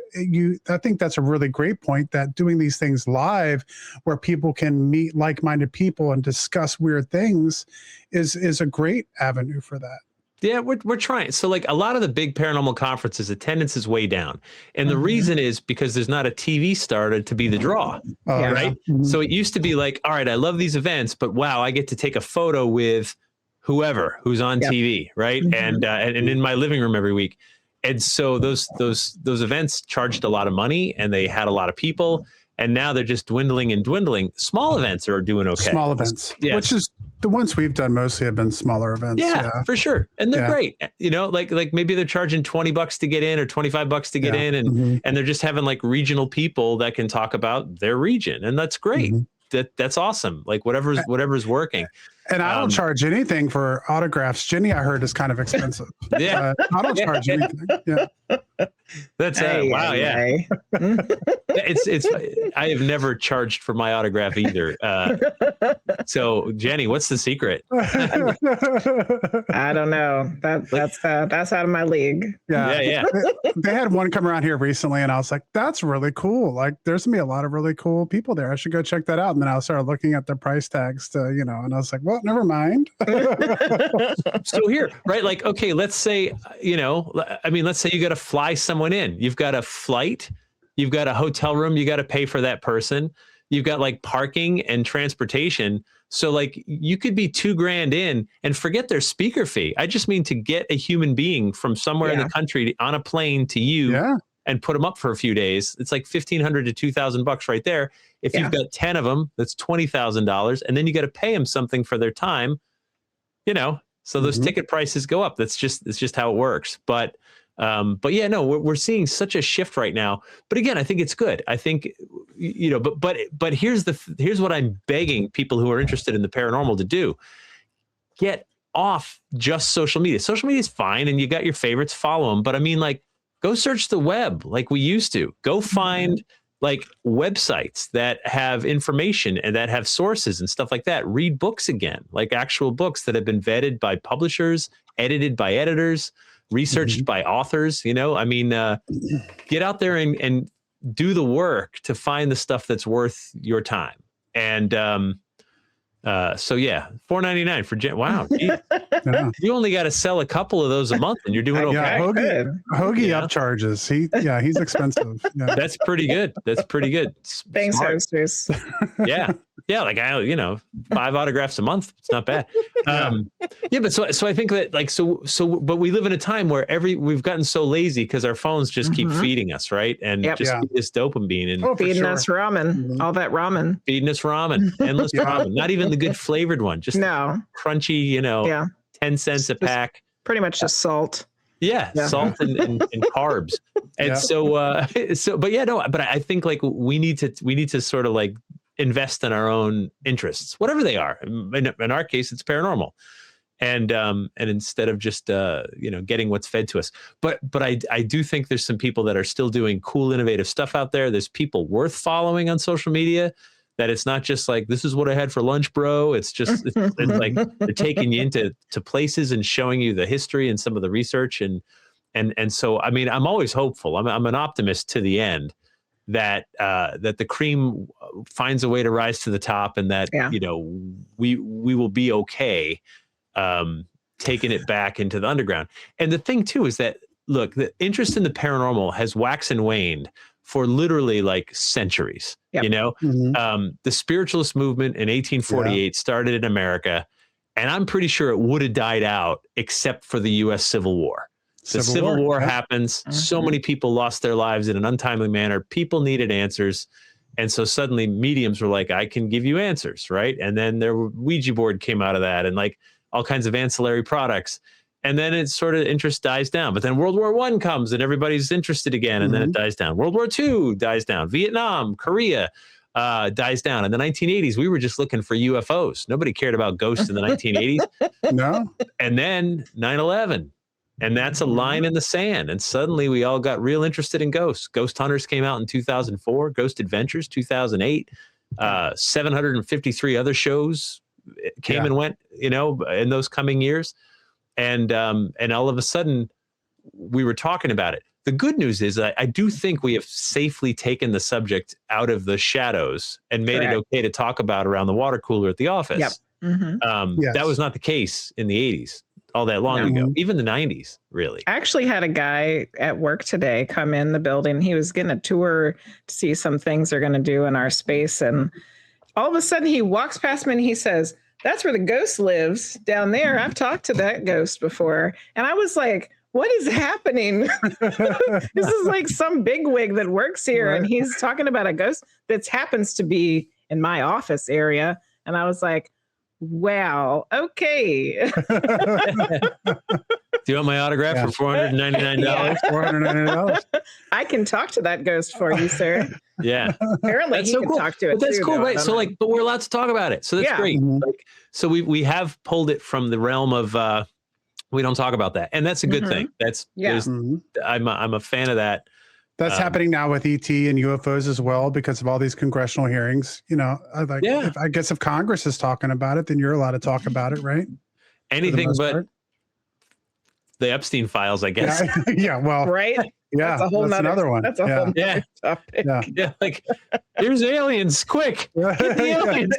that's a really great point, that doing these things live where people can meet like-minded people and discuss weird things is a great avenue for that.
Yeah, we're trying. So like a lot of the big paranormal conferences, attendance is way down. And the reason is because there's not a TV star to be the draw, right?
Mm-hmm.
So it used to be like, all right, I love these events, but wow, I get to take a photo with whoever who's on TV, right? And in my living room every week. And so those events charged a lot of money and they had a lot of people. And now they're just dwindling and dwindling. Small events are doing okay.
Small events,
yes.
Which is the ones we've done mostly have been smaller events.
Yeah, for sure. And they're great. You know, like maybe they're charging $20 to get in or $25 to get in. And they're just having like regional people that can talk about their region. And that's great. That's awesome. Like whatever's working.
And I don't charge anything for autographs. Jenny, I heard, is kind of expensive.
Yeah.
I don't charge anything. Yeah.
That's wow. Yeah. It's I have never charged for my autograph either. So Jenny, what's the secret?
I don't know. That's out of my league.
Yeah. They had one come around here recently and I was like, that's really cool. Like there's gonna be a lot of really cool people there. I should go check that out. And then I started looking at their price tags to, and I was like, well, never mind.
So here, right? Like, okay, let's say, let's say you got to fly someone in. You've got a flight, you've got a hotel room, you got to pay for that person. You've got like parking and transportation. So like you could be $2,000 in and forget their speaker fee. I just mean to get a human being from somewhere in the country on a plane to you and put them up for a few days. It's like $1,500 to $2,000 right there. If you've got 10 of them, that's $20,000. And then you got to pay them something for their time, so those ticket prices go up. It's just how it works. But yeah, no, we're seeing such a shift right now. But again, I think it's good. I think, but here's what I'm begging people who are interested in the paranormal to do. Get off just social media. Social media is fine. And you got your favorites, follow them. But I mean, like, go search the web like we used to. Go find like websites that have information and that have sources and stuff like that. Read books again, like actual books that have been vetted by publishers, edited by editors, researched by authors. Get out there and do the work to find the stuff that's worth your time. And so yeah, $4.99 for wow. You only got to sell a couple of those a month and you're doing okay.
Yeah, Hoagie upcharges. He's expensive. Yeah.
That's pretty good.
Thanks, hostess.
Yeah. Like 5 autographs a month. It's not bad. But so I think that but we live in a time where we've gotten so lazy because our phones just keep feeding us, right? And feed this dopamine and
feeding us ramen, all that ramen.
Feeding us ramen, endless ramen. Not even the good flavored one, just crunchy, 10 cents a pack.
Pretty much just salt.
Yeah. Salt and carbs. And but I think like we need to sort of like invest in our own interests, whatever they are. In our case, it's paranormal. And instead of just, getting what's fed to us. But I do think there's some people that are still doing cool, innovative stuff out there. There's people worth following on social media, that it's not just like, this is what I had for lunch, bro. It's just, it's like they're taking you into places and showing you the history and some of the research. And so, I mean, I'm always hopeful. I'm an optimist to the end that the cream finds a way to rise to the top, and that, we will be okay taking it back into the underground. And the thing too is that, look, the interest in the paranormal has waxed and waned for literally like centuries. The spiritualist movement in 1848 started in America, and I'm pretty sure it would have died out except for the U.S. Civil War. The Civil War happens. So many people lost their lives in an untimely manner. People needed answers. And so suddenly mediums were like, I can give you answers, right? And then their Ouija board came out of that, and like all kinds of ancillary products. And then it sort of interest dies down. But then World War I comes and everybody's interested again, and then it dies down. World War II dies down. Vietnam, Korea dies down. In the 1980s, we were just looking for UFOs. Nobody cared about ghosts in the 1980s.
No.
And then 9/11. And that's a line in the sand. And suddenly we all got real interested in ghosts. Ghost Hunters came out in 2004, Ghost Adventures 2008, 753 other shows came and went, you know, in those coming years. And all of a sudden we were talking about it. The good news is I do think we have safely taken the subject out of the shadows and made it okay to talk about around the water cooler at the office.
Yep.
That was not the case in the 80s, all that long ago, even the 90s, really.
I actually had a guy at work today come in the building. He was getting a tour to see some things they're going to do in our space. And all of a sudden he walks past me and he says, "That's where the ghost lives down there. I've talked to that ghost before." And I was like, what is happening? This is like some bigwig that works here. And he's talking about a ghost that happens to be in my office area. And I was like, wow, okay.
Do you want my autograph for $499?
$499.
I can talk to that ghost for you, sir.
Yeah.
Apparently he can talk to it.
But that's
too,
cool,
though.
right? So like, but we're allowed to talk about it. So that's great. Like, so we have pulled it from the realm of we don't talk about that. And that's a good thing. That's I'm a fan of that.
That's happening now with ET and UFOs as well because of all these congressional hearings. You know, I guess if Congress is talking about it, then you're allowed to talk about it, right?
Anything but the Epstein files, I guess.
Well,
right?
Yeah,
that's a whole
another one.
That's a whole nother topic.
Yeah, like there's aliens, quick. Get the aliens.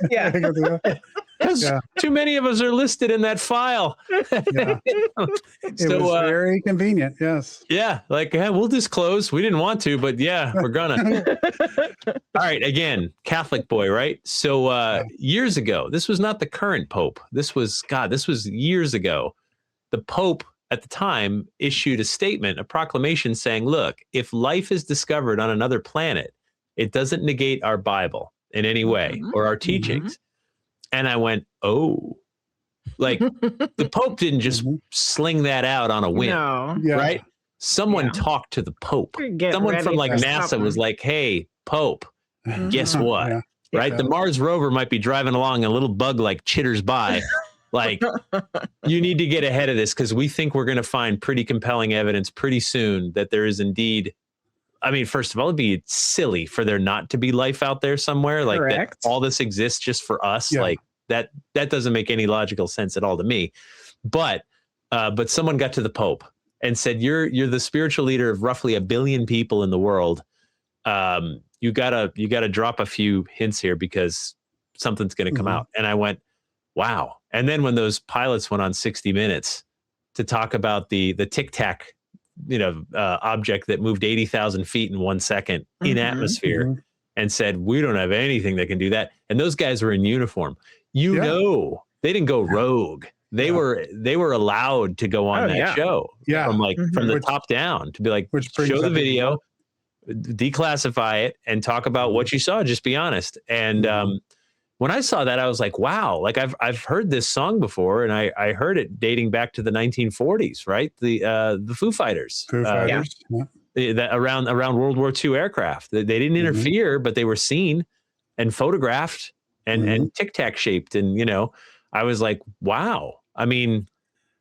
Because too many of us are listed in that file.
It was very convenient. Yes.
Yeah. Like, we'll disclose. We didn't want to, but we're gonna. All right. Again, Catholic boy, right? So years ago, this was not the current Pope. This was years ago. The Pope at the time issued a statement, a proclamation saying, look, if life is discovered on another planet, it doesn't negate our Bible in any way or our teachings. And I went, oh, like the Pope didn't just sling that out on a whim, right? Someone talked to the Pope. Someone from like NASA was like, hey, Pope, guess what? Right? The Mars rover might be driving along and a little bug like chitters by. Like, you need to get ahead of this because we think we're going to find pretty compelling evidence pretty soon that there is indeed. I mean, first of all, it'd be silly for there not to be life out there somewhere. Like that all this exists just for us. Like that doesn't make any logical sense at all to me. But someone got to the Pope and said, you're the spiritual leader of roughly 1 billion people in the world. You gotta drop a few hints here because something's going to come out. And I went, wow. And then when those pilots went on 60 Minutes to talk about the Tic Tac, object that moved 80,000 feet in 1 second in atmosphere and said, we don't have anything that can do that. And those guys were in uniform. They didn't go rogue. They were allowed to go on that show from the top down to be like, show the video, declassify it and talk about what you saw. Just be honest. And, when I saw that, I was like, wow, like I've heard this song before and I heard it dating back to the 1940s, right? The Foo Fighters. That around World War II aircraft. They didn't interfere, but they were seen and photographed and Tic Tac shaped. And, I was like, wow. I mean,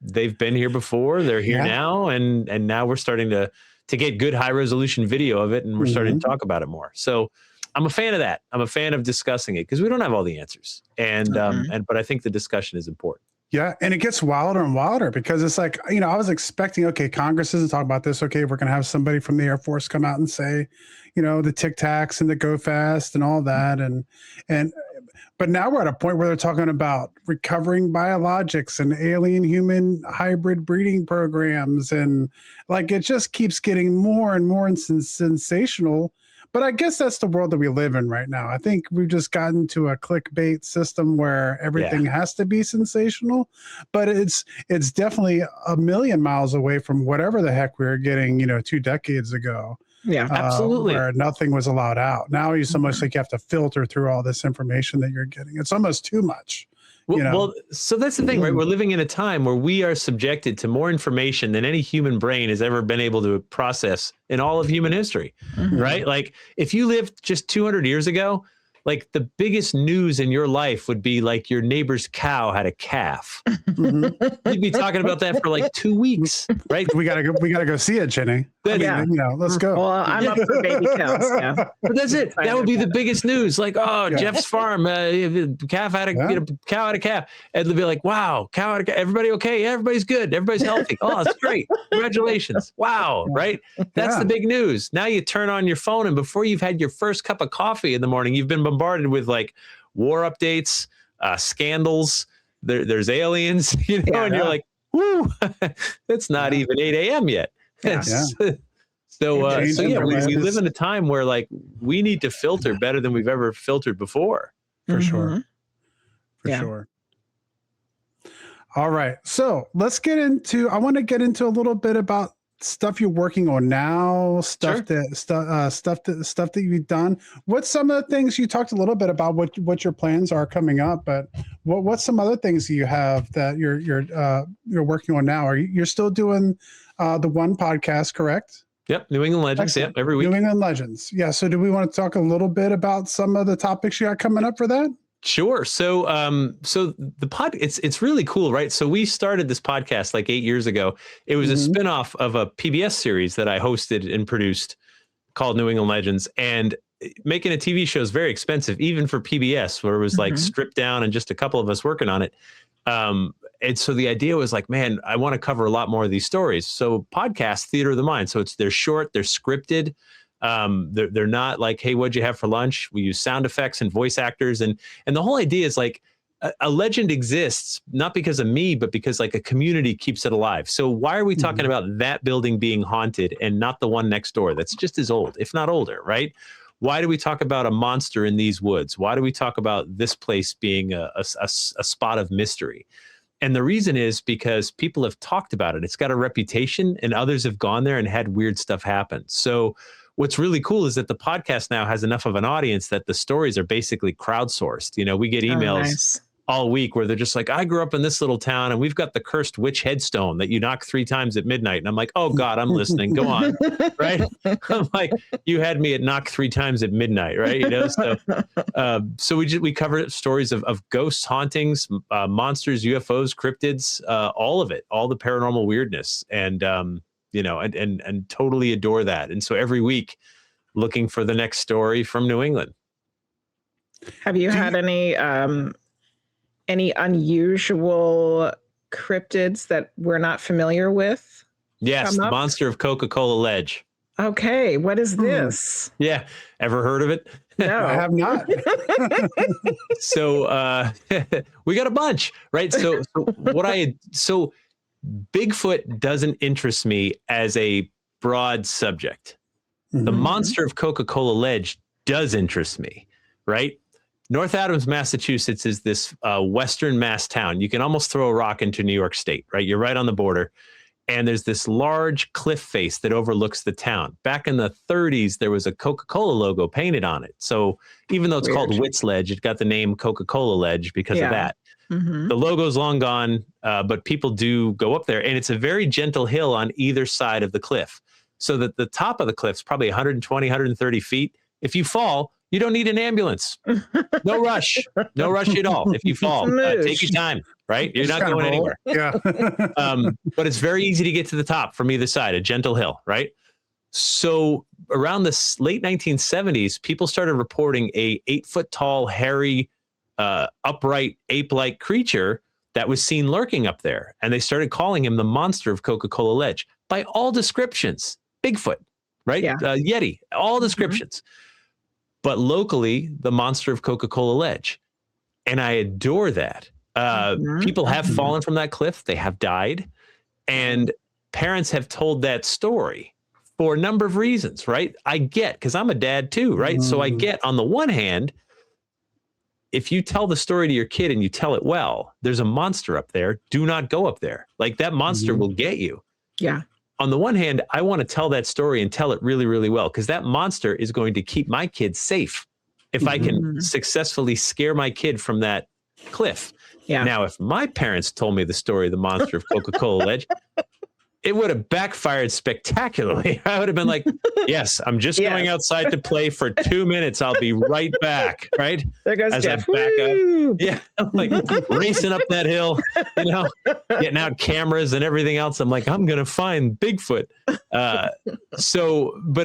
they've been here before. They're here now. And now we're starting to get good high resolution video of it. And we're starting to talk about it more. So I'm a fan of that. I'm a fan of discussing it because we don't have all the answers. But I think the discussion is important.
Yeah. And it gets wilder and wilder because it's like, I was expecting, okay, Congress isn't talking about this. Okay, we're going to have somebody from the Air Force come out and say, the Tic Tacs and the Go Fast and all that. But now we're at a point where they're talking about recovering biologics and alien human hybrid breeding programs. And like, it just keeps getting more and more sensational. But I guess that's the world that we live in right now. I think we've just gotten to a clickbait system where everything has to be sensational, but it's definitely a million miles away from whatever the heck we were getting, 2 decades ago.
Yeah, absolutely.
Where nothing was allowed out. Now it's almost like you have to filter through all this information that you're getting. It's almost too much.
Well, so that's the thing, right? We're living in a time where we are subjected to more information than any human brain has ever been able to process in all of human history, right? Like if you lived just 200 years ago, like the biggest news in your life would be like your neighbor's cow had a calf. You'd be talking about that for like 2 weeks, right?
We gotta go see it, Jenny.
Yeah.
Let's go.
Well, I'm up for baby cows. Yeah.
But that's it. That would be the biggest news. Like, oh, Jeff's farm, calf had a cow had a calf, and they'll be like, wow, cow had a calf. Everybody okay? Yeah, everybody's good. Everybody's healthy. Oh, that's great. Congratulations. Wow, right? That's the big news. Now you turn on your phone, and before you've had your first cup of coffee in the morning, you've been bombarded with like war updates, scandals. There's aliens, and you're like, whoo, it's not even 8 a.m. yet. So we live in a time where like we need to filter better than we've ever filtered before.
For sure. For sure. All right. So let's I want to get into a little bit about stuff you're working on now, stuff that you've done. What's some of the things you talked a little bit about what your plans are coming up, but what's some other things you have that you're working on now? You're still doing the one podcast, correct?
Yep, New England Legends. Excellent. Yep, every week.
New England Legends. Yeah. So do we want to talk a little bit about some of the topics you got coming up for that?
Sure. So, it's really cool, right? So we started this podcast like 8 years ago. It was a spinoff of a PBS series that I hosted and produced called New England Legends. And making a TV show is very expensive, even for PBS, where it was like stripped down and just a couple of us working on it. And so the idea was like, man, I want to cover a lot more of these stories. So podcast, theater of the mind. So they're short, they're scripted. They're not like, hey, what'd you have for lunch? We use sound effects and voice actors. And the whole idea is like a legend exists, not because of me, but because like a community keeps it alive. So why are we talking about that building being haunted and not the one next door? That's just as old, if not older, right? Why do we talk about a monster in these woods? Why do we talk about this place being a spot of mystery? And the reason is because people have talked about it. It's got a reputation and others have gone there and had weird stuff happen. So what's really cool is that the podcast now has enough of an audience that the stories are basically crowdsourced. We get emails all week where they're just like, I grew up in this little town and we've got the cursed witch headstone that you knock 3 times at midnight. And I'm like, oh God, I'm listening. Go on. Right. I'm like, you had me at knock 3 times at midnight. Right. So we cover stories of ghosts, hauntings, monsters, UFOs, cryptids, all of it, all the paranormal weirdness. And, and totally adore that. And so every week looking for the next story from New England.
Have you had any unusual cryptids that we're not familiar with?
Yes, the monster of Coca-Cola Ledge.
Okay, what is this?
Yeah, ever heard of it?
No,
I have not.
So we got a bunch, right? So Bigfoot doesn't interest me as a broad subject. The monster of Coca-Cola Ledge does interest me, right? North Adams, Massachusetts is this Western Mass town. You can almost throw a rock into New York State, right? You're right on the border. And there's this large cliff face that overlooks the town. Back in the 30s, there was a Coca-Cola logo painted on it. So even though it's called Witt's Ledge, it got the name Coca-Cola Ledge because of that. The logo's long gone, but people do go up there. And it's a very gentle hill on either side of the cliff. So that the top of the cliff is probably 120, 130 feet. If you fall, you don't need an ambulance. No rush. No rush at all. If you fall, take your time, right? You're not going anywhere.
Yeah.
But it's very easy to get to the top from either side, a gentle hill, right? So around the late 1970s, people started reporting a 8-foot tall, hairy, upright ape-like creature that was seen lurking up there. And they started calling him the monster of Coca-Cola Ledge by all descriptions. Bigfoot, right?
Yeah.
Yeti, all descriptions. But locally, the monster of Coca-Cola Ledge. And I adore that. People have fallen from that cliff. They have died. And parents have told that story for a number of reasons, right? I get, because I'm a dad too, right? So I get, on the one hand, if you tell the story to your kid and you tell it well, there's a monster up there. Do not go up there. Like that monster will get you.
Yeah.
On the one hand, I want to tell that story and tell it really, really well, because that monster is going to keep my kids safe if I can successfully scare my kid from that cliff. Yeah. Now, if my parents told me the story of the monster of Coca-Cola Ledge, it would have backfired spectacularly. I would have been like, yes, I'm just going outside to play for 2 minutes. I'll be right back. Right.
There goes
As
Jeff.
I back
Woo!
up. Yeah. I'm like racing up that hill, getting out cameras and everything else. I'm like, I'm going to find Bigfoot. But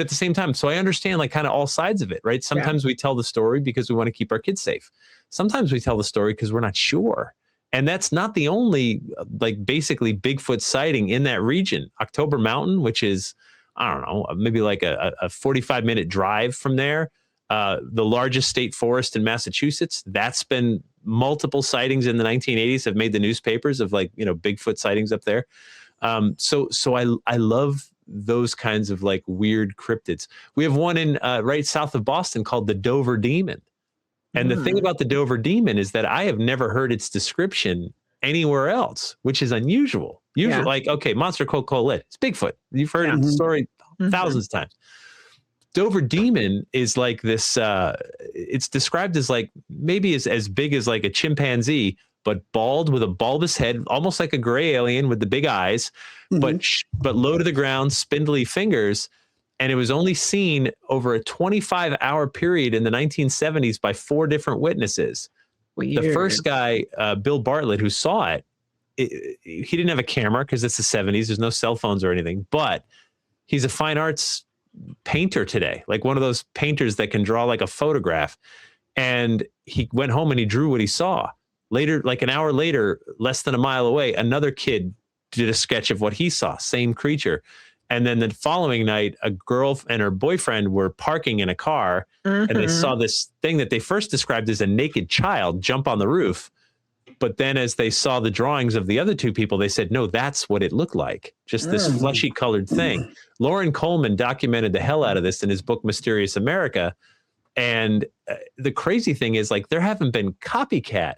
at the same time, so I understand like kind of all sides of it, right? Sometimes we tell the story because we want to keep our kids safe. Sometimes we tell the story because we're not sure. And that's not the only, like, basically Bigfoot sighting in that region. October Mountain, which is, I don't know, maybe like a 45-minute drive from there. The largest state forest in Massachusetts. That's been multiple sightings in the 1980s have made the newspapers of like, Bigfoot sightings up there. So I love those kinds of like weird cryptids. We have one in right south of Boston called the Dover Demon. And the thing about the Dover Demon is that I have never heard its description anywhere else, which is unusual. Usually, like, okay, Monster Coca-Cola Lit, it's Bigfoot. You've heard the story thousands of times. Dover Demon is like this, it's described as like, maybe as big as like a chimpanzee, but bald with a bulbous head, almost like a gray alien with the big eyes, but low to the ground, spindly fingers. And it was only seen over a 25-hour period in the 1970s by 4 different witnesses. Weird. The first guy, Bill Bartlett, who saw it, he didn't have a camera because it's the 70s. There's no cell phones or anything. But he's a fine arts painter today, like one of those painters that can draw like a photograph. And he went home and he drew what he saw. Later, like an hour later, less than a mile away, another kid did a sketch of what he saw, same creature. And then the following night, a girl and her boyfriend were parking in a car and they saw this thing that they first described as a naked child jump on the roof. But then as they saw the drawings of the other 2 people, they said, no, that's what it looked like. Just this fleshy colored thing. Lauren Coleman documented the hell out of this in his book, Mysterious America. And the crazy thing is, like, there haven't been copycat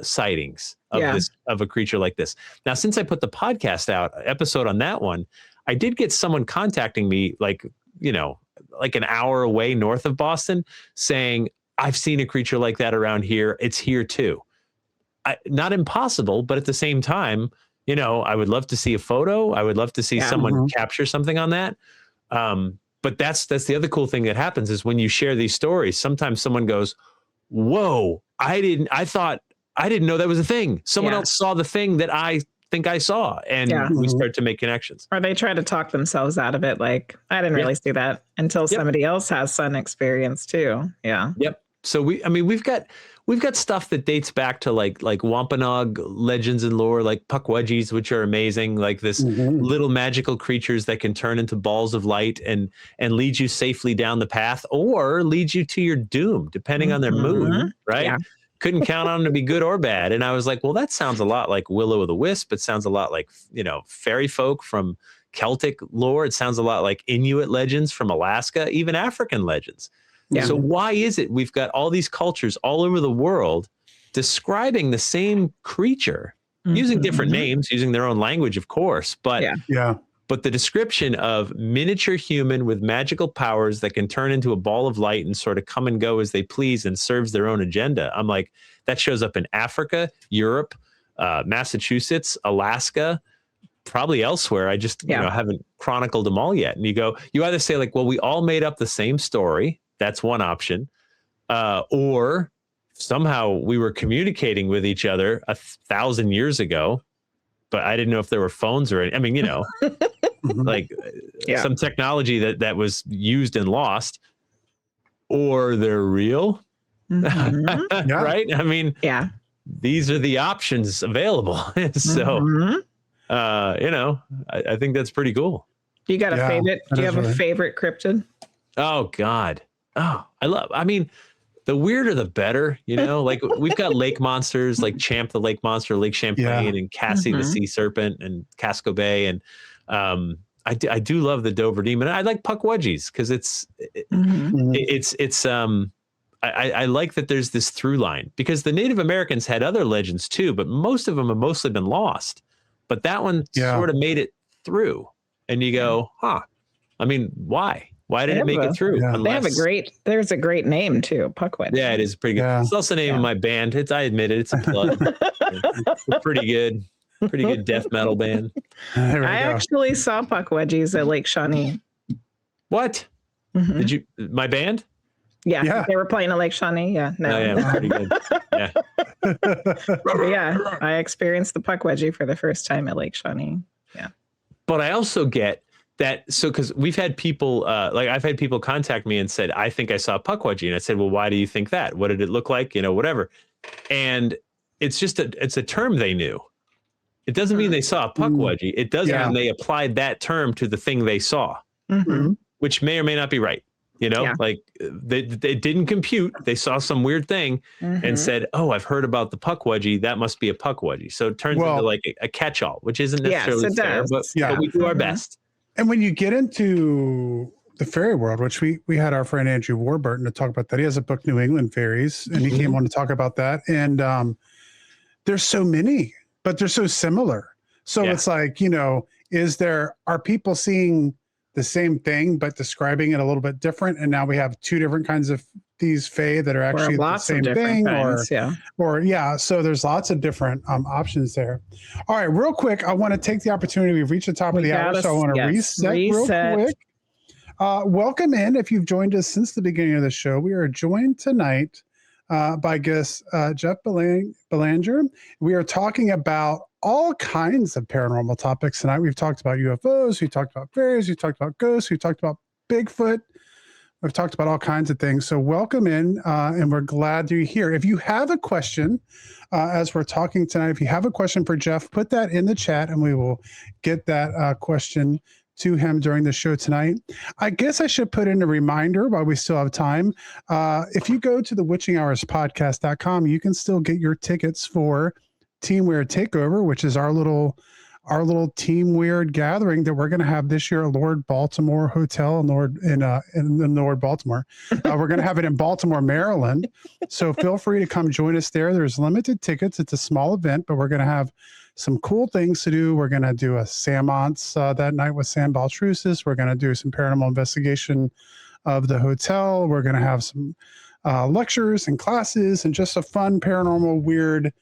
sightings of a creature like this. Now, since I put the podcast out, episode on that one, I did get someone contacting me, like, like an hour away north of Boston, saying, I've seen a creature like that around here. It's here too. Not impossible, but at the same time, I would love to see a photo. I would love to see someone capture something on that. But that's the other cool thing that happens is when you share these stories, sometimes someone goes, whoa, I didn't know that was a thing. Someone else saw the thing that I think I saw, and we start to make connections.
Or they try to talk themselves out of it. Like, I didn't really see that until somebody else has some experience too. Yeah. Yep.
So we've got stuff that dates back to like Wampanoag legends and lore, like Pukwudgies, which are amazing, like this little magical creatures that can turn into balls of light and lead you safely down the path or lead you to your doom, depending on their mood, right? Yeah. Couldn't count on them to be good or bad. And I was like, well, that sounds a lot like Will-O-the-Wisp. It sounds a lot like, fairy folk from Celtic lore. It sounds a lot like Inuit legends from Alaska, even African legends. Yeah. So why is it we've got all these cultures all over the world describing the same creature, using different names, using their own language, of course, but but the description of miniature human with magical powers that can turn into a ball of light and sort of come and go as they please and serves their own agenda. I'm like, that shows up in Africa, Europe, Massachusetts, Alaska, probably elsewhere. I just haven't chronicled them all yet. And you either say like, well, we all made up the same story. That's one option. Or somehow we were communicating with each other 1,000 years ago, but I didn't know if there were phones or, like some technology that was used and lost, or they're real. Right? I mean, these are the options available. So, I think that's pretty cool.
You got a favorite? Do you have a favorite cryptid?
Oh God. Oh, the weirder the better, like we've got lake monsters like Champ the lake monster, Lake Champlain, and Cassie the sea serpent, and Casco Bay. And I do love the Dover Demon. I like Pukwudgies because I like that there's this through line, because the Native Americans had other legends too, but most of them have mostly been lost. But that one sort of made it through. And you go, why? Why did it make it through?
They have there's a great name too, Pukwudgie.
Yeah, it is pretty good. It's also the name of my band. I admit it, it's a plug. It's a pretty good death metal band.
There we
I
go.
actually saw Puckwudgies at Lake Shawnee.
What?
Mhm.
Did you, my band?
Yeah,
Yeah.
they were playing at Lake Shawnee. Yeah, no.
Oh, yeah, pretty good. Yeah.
But yeah, I experienced the Puckwudgie for the first time at Lake Shawnee.
But I also get that. So, because we've had people, like I've had people contact me and said, I think I saw a Puckwudgie. And I said, well, why do you think that? What did it look like? You know, whatever. And it's just it's a term they knew. It doesn't mean they saw a Puckwudgie. It does mean they applied that term to the thing they saw,
Mm-hmm.
which may or may not be right. You know,
Yeah.
like they didn't compute. They saw some weird thing and said, oh, I've heard about the Puckwudgie. That must be a Puckwudgie. So it turns into like a catch-all, which isn't necessarily
Yes, it
fair,
does.
but we do our best.
And when you get into the fairy world, which we had our friend Andrew Warburton to talk about that. He has a book, New England Fairies, and he came on to talk about that. And there's so many, but they're so similar. So it's like, you know, are people seeing the same thing, but describing it a little bit different? And now we have two different kinds of these fae that are actually the same thing, so there's lots of different options there. All right, real quick, I want to take the opportunity. We've reached the top of the hour, so I want to reset real quick. Welcome in. If you've joined us since the beginning of the show, we are joined tonight by guest Jeff Belanger. We are talking about all kinds of paranormal topics tonight. We've talked about UFOs, we talked about fairies, we talked about ghosts, we talked about Bigfoot. We've talked about all kinds of things. So welcome in, and we're glad you're here. If you have a question, as we're talking tonight, if you have a question for Jeff, put that in the chat, and we will get that question to him during the show tonight. I guess I should put in a reminder while we still have time. If you go to the witchinghourspodcast.com, you can still get your tickets for Team Weird Takeover, which is our little Team Weird gathering that we're going to have this year at Lord Baltimore Hotel in Lord Baltimore. We're going to have it in Baltimore, Maryland. So feel free to come join us there. There's limited tickets. It's a small event, but we're going to have some cool things to do. We're going to do a seance that night with Sam Baltrusis. We're going to do some paranormal investigation of the hotel. We're going to have some lectures and classes and just a fun paranormal weird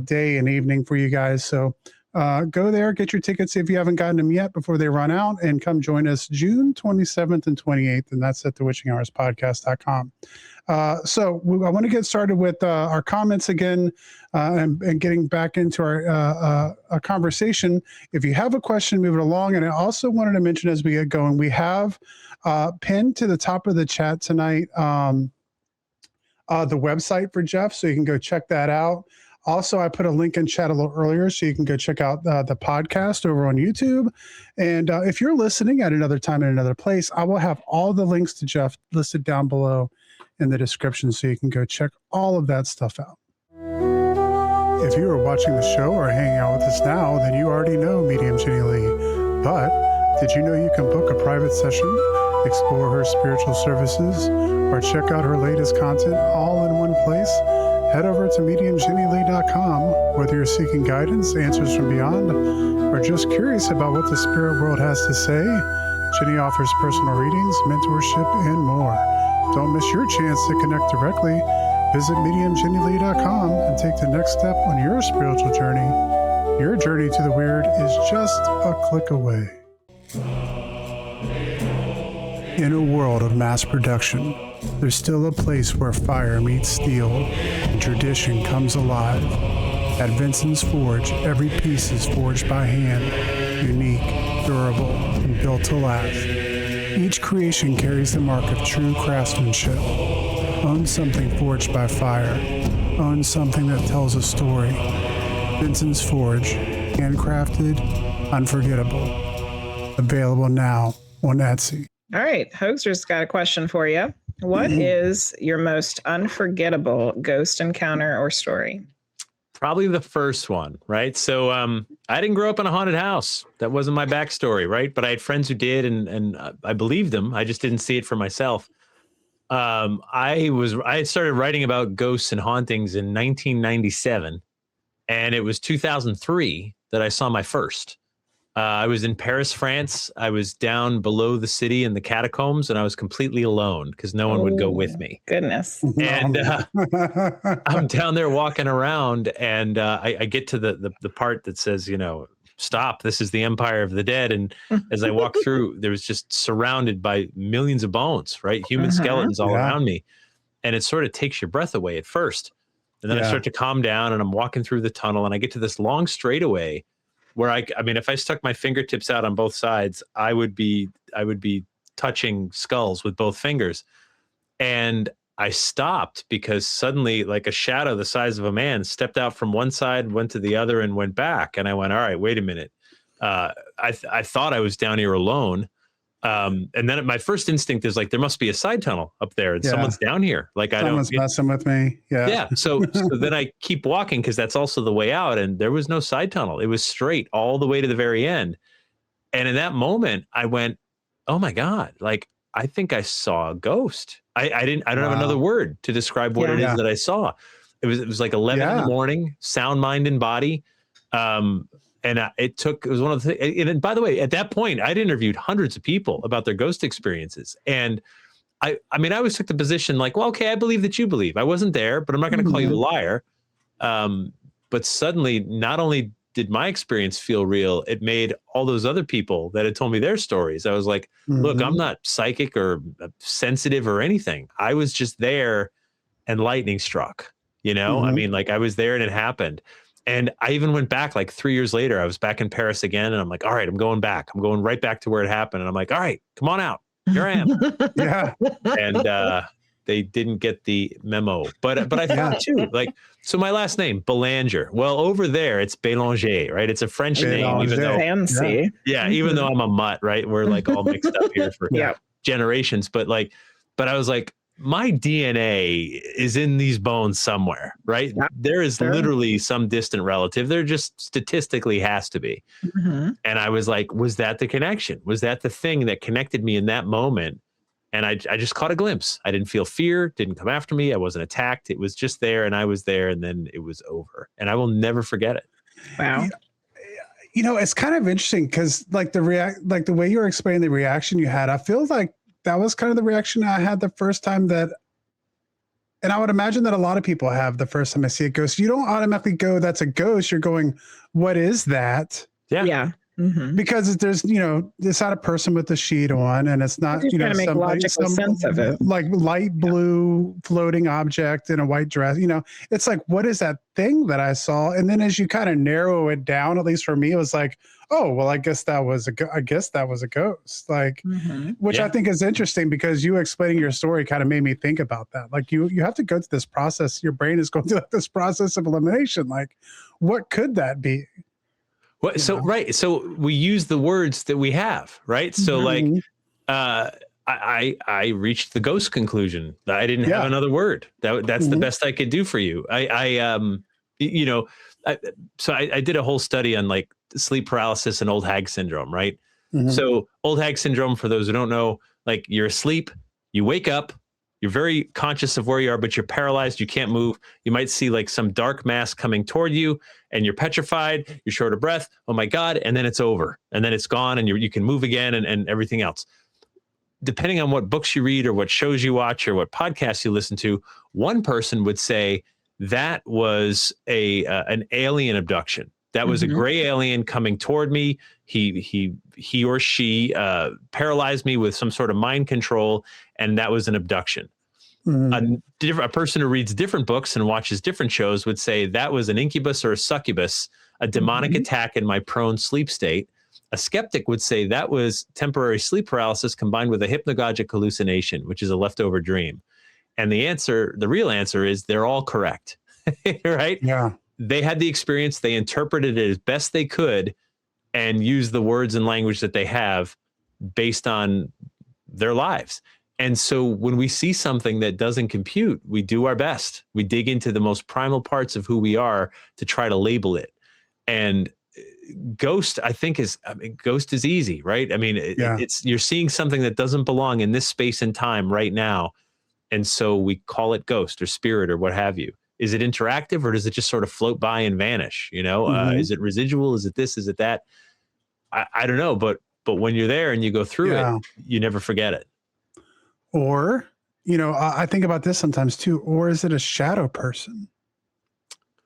day and evening for you guys. So go there, get your tickets if you haven't gotten them yet before they run out, and come join us June 27th and 28th. And that's at thewitchinghourspodcast.com. So I want to get started with our comments again and getting back into our conversation. If you have a question, move it along. And I also wanted to mention as we get going, we have pinned to the top of the chat tonight the website for Jeff, so you can go check that out. Also, I put a link in chat a little earlier, so you can go check out the podcast over on YouTube. And if you're listening at another time in another place, I will have all the links to Jeff listed down below in the description, so you can go check all of that stuff out. If you are watching the show or hanging out with us now, then you already know Medium Jenny Lee. But did you know you can book a private session, explore her spiritual services, or check out her latest content all in one place? Head over to mediumjennylee.com. Whether you're seeking guidance, answers from beyond, or just curious about what the spirit world has to say, Jenny offers personal readings, mentorship, and more. Don't miss your chance to connect directly. Visit mediumjennylee.com and take the next step on your spiritual journey. Your journey to the weird is just a click away. In a world of mass production, there's still a place where fire meets steel and tradition comes alive. At Vinson's Forge, every piece is forged by hand, unique, durable, and built to last. Each creation carries the mark of true craftsmanship. Own something forged by fire. Own something that tells a story. Vinson's Forge, handcrafted, unforgettable. Available now on Etsy.
All right, Hoaxer's got a question for you. What is your most unforgettable ghost encounter or story?
Probably the first one, right? So I didn't grow up in a haunted house. That wasn't my backstory, right? But I had friends who did, and I believed them. I just didn't see it for myself. I had started writing about ghosts and hauntings in 1997, and it was 2003 that I saw my first. I was in Paris, France. I was down below the city in the catacombs, and I was completely alone because no one would go with me.
Goodness.
And I'm down there walking around, and I get to the part that says, stop. This is the Empire of the Dead. And as I walked through, there was just surrounded by millions of bones, right? Human skeletons all around me. And it sort of takes your breath away at first. And then I start to calm down and I'm walking through the tunnel and I get to this long straightaway where I mean, if I stuck my fingertips out on both sides, I would be touching skulls with both fingers. And I stopped because suddenly like a shadow the size of a man stepped out from one side, went to the other and went back. And I went, all right, wait a minute. I thought I was down here alone. And then my first instinct is like, there must be a side tunnel up there and someone's down here. Like
someone's messing with me. Yeah.
So then I keep walking because that's also the way out. And there was no side tunnel. It was straight all the way to the very end. And in that moment I went, oh my God, like, I think I saw a ghost. I don't have another word to describe what it is that I saw. It was like 11 in the morning, sound, mind, and body. And it was one of the things. And by the way, at that point, I'd interviewed hundreds of people about their ghost experiences. And I mean, I always took the position like, well, okay, I believe that you believe. I wasn't there, but I'm not going to call you a liar. But suddenly, not only did my experience feel real, it made all those other people that had told me their stories. I was like, look, I'm not psychic or sensitive or anything. I was just there and lightning struck, you know? I mean, like I was there and it happened. And I even went back like 3 years later, I was back in Paris again. And I'm like, all right, I'm going back. I'm going right back to where it happened. And I'm like, all right, come on out. Here I am. And they didn't get the memo, but I thought too, like, so my last name, Belanger. Well, over there, it's Belanger, right? It's a French name, even though
fancy.
Even though I'm a mutt, right? We're like all mixed up here for generations. But I was like, my DNA is in these bones somewhere, right? There is literally some distant relative. There just statistically has to be. And I was like, was that the connection? Was that the thing that connected me in that moment? And I just caught a glimpse. I didn't feel fear, didn't come after me. I wasn't attacked. It was just there and I was there and then it was over. And I will never forget it.
Wow.
You know, it's kind of interesting because like the way you were explaining the reaction you had, I feel like that was kind of the reaction I had the first time and I would imagine that a lot of people have the first time I see a ghost. You don't automatically go, that's a ghost. You're going, what is that?
Yeah.
Because there's, it's not a person with a sheet on, and it's not,
make logical sense of it.
Like light blue floating object in a white dress. It's like, what is that thing that I saw? And then as you kind of narrow it down, at least for me, it was like, oh, well, I guess that was a ghost. Like, which I think is interesting because you explaining your story kind of made me think about that. Like you have to go through this process. Your brain is going through this process of elimination. Like, what could that be?
Well, so we use the words that we have, right? So like, I reached the ghost conclusion. I didn't have another word. That's the best I could do for you. So I did a whole study on like sleep paralysis and old hag syndrome, right? So old hag syndrome, for those who don't know, like you're asleep, you wake up, you're very conscious of where you are, but you're paralyzed. You can't move. You might see like some dark mass coming toward you and you're petrified. You're short of breath. Oh my God. And then it's over and then it's gone and you can move again and everything else. Depending on what books you read or what shows you watch or what podcasts you listen to, one person would say that was an alien abduction. That was a gray alien coming toward me. He or she paralyzed me with some sort of mind control, and that was an abduction. A person who reads different books and watches different shows would say that was an incubus or a succubus, a demonic attack in my prone sleep state. A skeptic would say that was temporary sleep paralysis combined with a hypnagogic hallucination, which is a leftover dream. And the real answer is they're all correct, right?
Yeah.
They had the experience, they interpreted it as best they could and used the words and language that they have based on their lives. And so when we see something that doesn't compute, we do our best. We dig into the most primal parts of who we are to try to label it. And ghost, I think ghost is easy, right? I mean, it's you're seeing something that doesn't belong in this space and time right now. And so we call it ghost or spirit or what have you. Is it interactive or does it just sort of float by and vanish? Is it residual? Is it this? Is it that? I don't know. But when you're there and you go through it, you never forget it.
Or, I think about this sometimes too. Or is it a shadow person?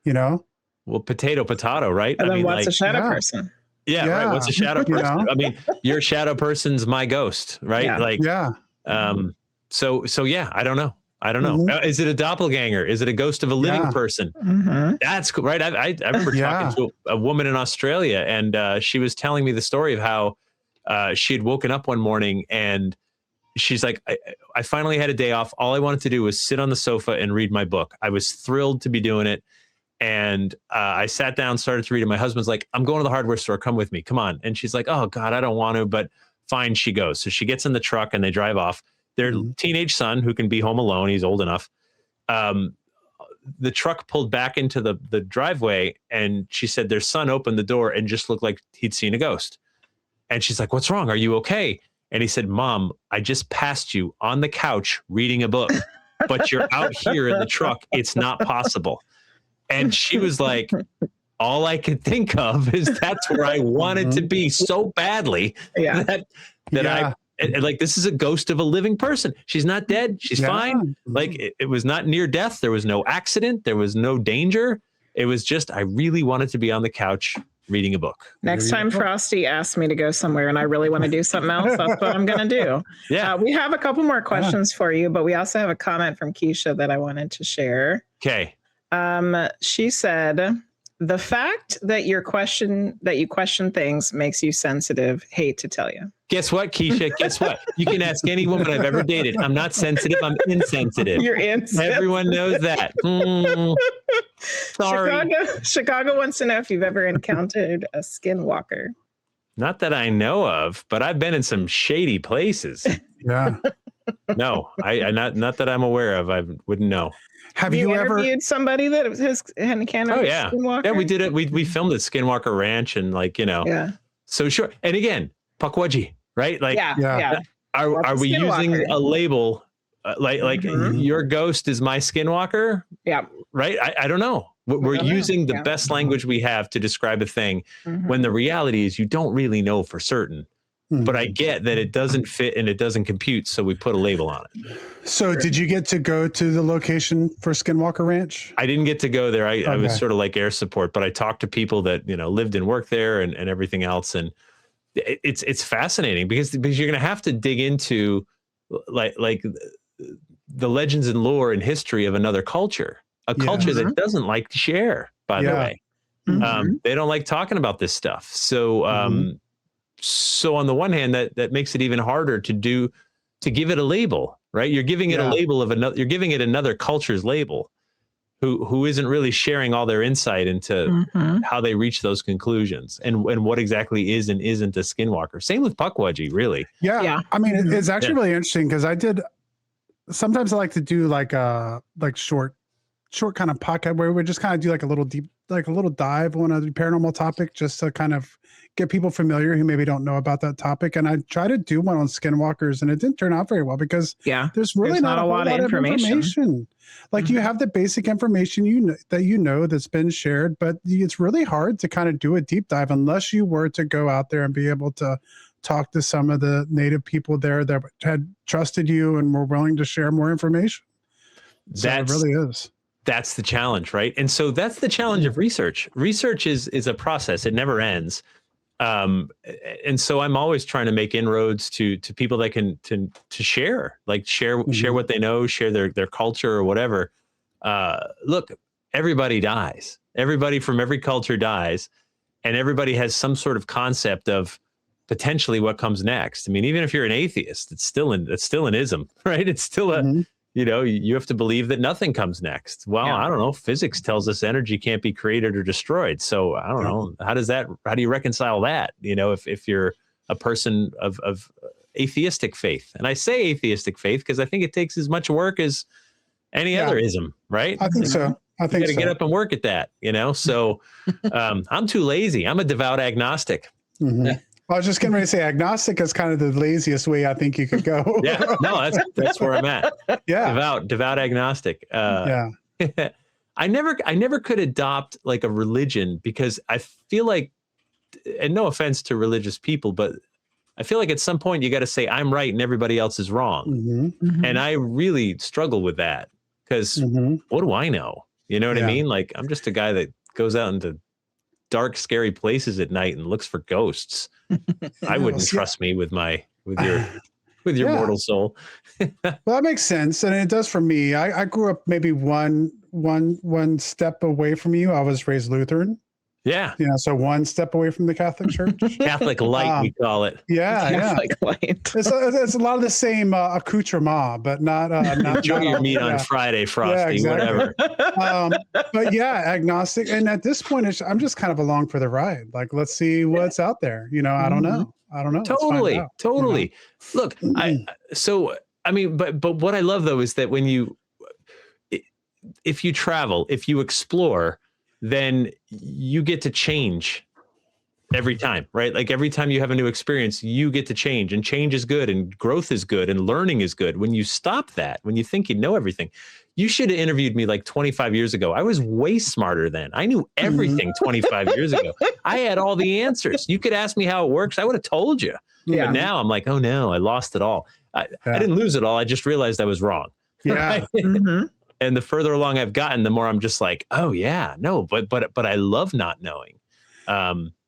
Well, potato, right?
And then what's a shadow person?
Yeah, right. What's a shadow
You
person?
know?
I mean, your shadow person's my ghost, right?
Yeah.
Like,
Yeah.
so yeah, I don't know.
Mhm.
Is it a doppelganger? Is it a ghost of a living
Yeah.
person?
Mhm.
That's cool, right? I remember
Yeah.
talking to a woman in Australia, and she was telling me the story of how she had woken up one morning and she's like, I finally had a day off. All I wanted to do was sit on the sofa and read my book. I was thrilled to be doing it. And I sat down, started to read it. My husband's like, I'm going to the hardware store. Come with me. Come on. And she's like, oh, God, I don't want to. But fine, she goes. So she gets in the truck and they drive off. Their teenage son, who can be home alone, he's old enough. The truck pulled back into the driveway. And she said their son opened the door and just looked like he'd seen a ghost. And she's like, what's wrong? Are you okay? And he said, Mom, I just passed you on the couch reading a book, but you're out here in the truck. It's not possible. And she was like, all I could think of is that's where I wanted to be so badly that I like, this is a ghost of a living person. She's not dead. She's fine. Like it was not near death. There was no accident. There was no danger. It was just, I really wanted to be on the couch reading a book.
Next time Frosty asks me to go somewhere and I really want to do something else, that's what I'm going to do.
Yeah.
We have a couple more questions for you, but we also have a comment from Keisha that I wanted to share.
Okay.
She said, the fact that you question things makes you sensitive. Hate to tell you.
Guess what, Keisha? Guess what? You can ask any woman I've ever dated. I'm not sensitive. I'm insensitive.
You're insensitive.
Everyone knows that. Sorry.
Chicago wants to know if you've ever encountered a skinwalker.
Not that I know of, but I've been in some shady places.
Yeah.
No, I not that I'm aware of. I wouldn't know.
Have you ever
interviewed somebody that has had encountered a skinwalker?
Yeah, we did it. We filmed at Skinwalker Ranch and
Yeah.
So sure. And again, Pukwudgie, right? Like, are we using a label like your ghost is my skinwalker?
Yeah.
Right. I don't know. We're using the best language we have to describe a thing when the reality is you don't really know for certain. But I get that it doesn't fit and it doesn't compute, so we put a label on it.
So did you get to go to the location for Skinwalker Ranch?
I didn't get to go there. I was sort of like air support, but I talked to people that lived and worked there and everything else, and it's fascinating because you're going to have to dig into like the legends and lore and history of another culture, a culture that doesn't like to share. By the way, they don't like talking about this stuff. So. So on the one hand, that makes it even harder to give it a label, right? You're giving it a label of another. You're giving it another culture's label, who isn't really sharing all their insight into how they reach those conclusions and what exactly is and isn't a skinwalker. Same with Pukwudgie, really.
Yeah. I mean, it's actually really interesting because sometimes I like to do like short kind of podcast where we just kind of do like a little dive on a paranormal topic just to kind of get people familiar who maybe don't know about that topic. And I try to do one on skinwalkers and it didn't turn out very well because there's really not a lot of information. Like you have the basic information that's been shared, but it's really hard to kind of do a deep dive unless you were to go out there and be able to talk to some of the native people there that had trusted you and were willing to share more information. So it really is.
That's the challenge, right? And so that's the challenge of research. Research is a process. It never ends. And so I'm always trying to make inroads to people that can to share what they know, share their culture or whatever. Look, everybody dies. Everybody from every culture dies, and everybody has some sort of concept of potentially what comes next. I mean, even if you're an atheist, it's still an ism, right? It's still you have to believe that nothing comes next. Well, I don't know. Physics tells us energy can't be created or destroyed. So I don't know. How do you reconcile that? If you're a person of atheistic faith, and I say atheistic faith because I think it takes as much work as any other ism, right?
I think so. I think
you got to get up and work at that, So I'm too lazy. I'm a devout agnostic.
I was just getting ready to say agnostic is kind of the laziest way I think you could go.
That's where I'm at.
Yeah.
Devout agnostic. I never could adopt like a religion because I feel like, and no offense to religious people, but I feel like at some point you got to say I'm right and everybody else is wrong. And I really struggle with that because what do I know? You know what I mean? Like I'm just a guy that goes out into dark, scary places at night and looks for ghosts. I wouldn't trust me with your mortal soul.
Well, that makes sense, and it does for me. I grew up maybe one step away from you. I was raised Lutheran.
Yeah.
So one step away from the Catholic Church.
Catholic light, we call it.
Yeah,
Catholic light.
It's a lot of the same accoutrement, but not.
Enjoy your meat on Friday, Frosty, whatever.
But yeah, agnostic, and at this point, I'm just kind of along for the ride. Like, let's see what's out there. I don't know.
Totally. Look, but what I love though is that if you travel, if you explore, then you get to change every time, right? Like every time you have a new experience, you get to change, and change is good, and growth is good, and learning is good. When you stop that, when you think you know everything, you should have interviewed me like 25 years ago. I was way smarter then. I knew everything 25 years ago. I had all the answers. You could ask me how it works. I would have told you.
Yeah.
But now I'm like, oh no, I lost it all. I didn't lose it all. I just realized I was wrong.
Yeah.
And the further along I've gotten, the more I'm just like, oh yeah, no, but I love not knowing.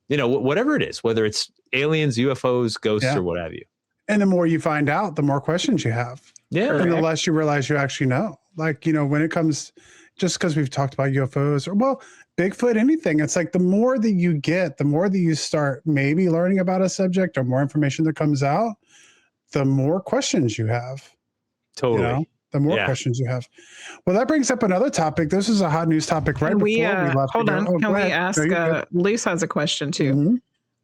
Whatever it is, whether it's aliens, UFOs, ghosts, or what have you.
And the more you find out, the more questions you have.
Yeah.
And the less you realize you actually know. Like, when it comes, just because we've talked about UFOs or Bigfoot, anything, it's like the more that you get, the more that you start maybe learning about a subject or more information that comes out, the more questions you have.
Totally.
The more questions you have. Well, that brings up another topic. This is a hot news topic right before we left.
Hold on. Can we ask, Luce has a question too.
Mm-hmm.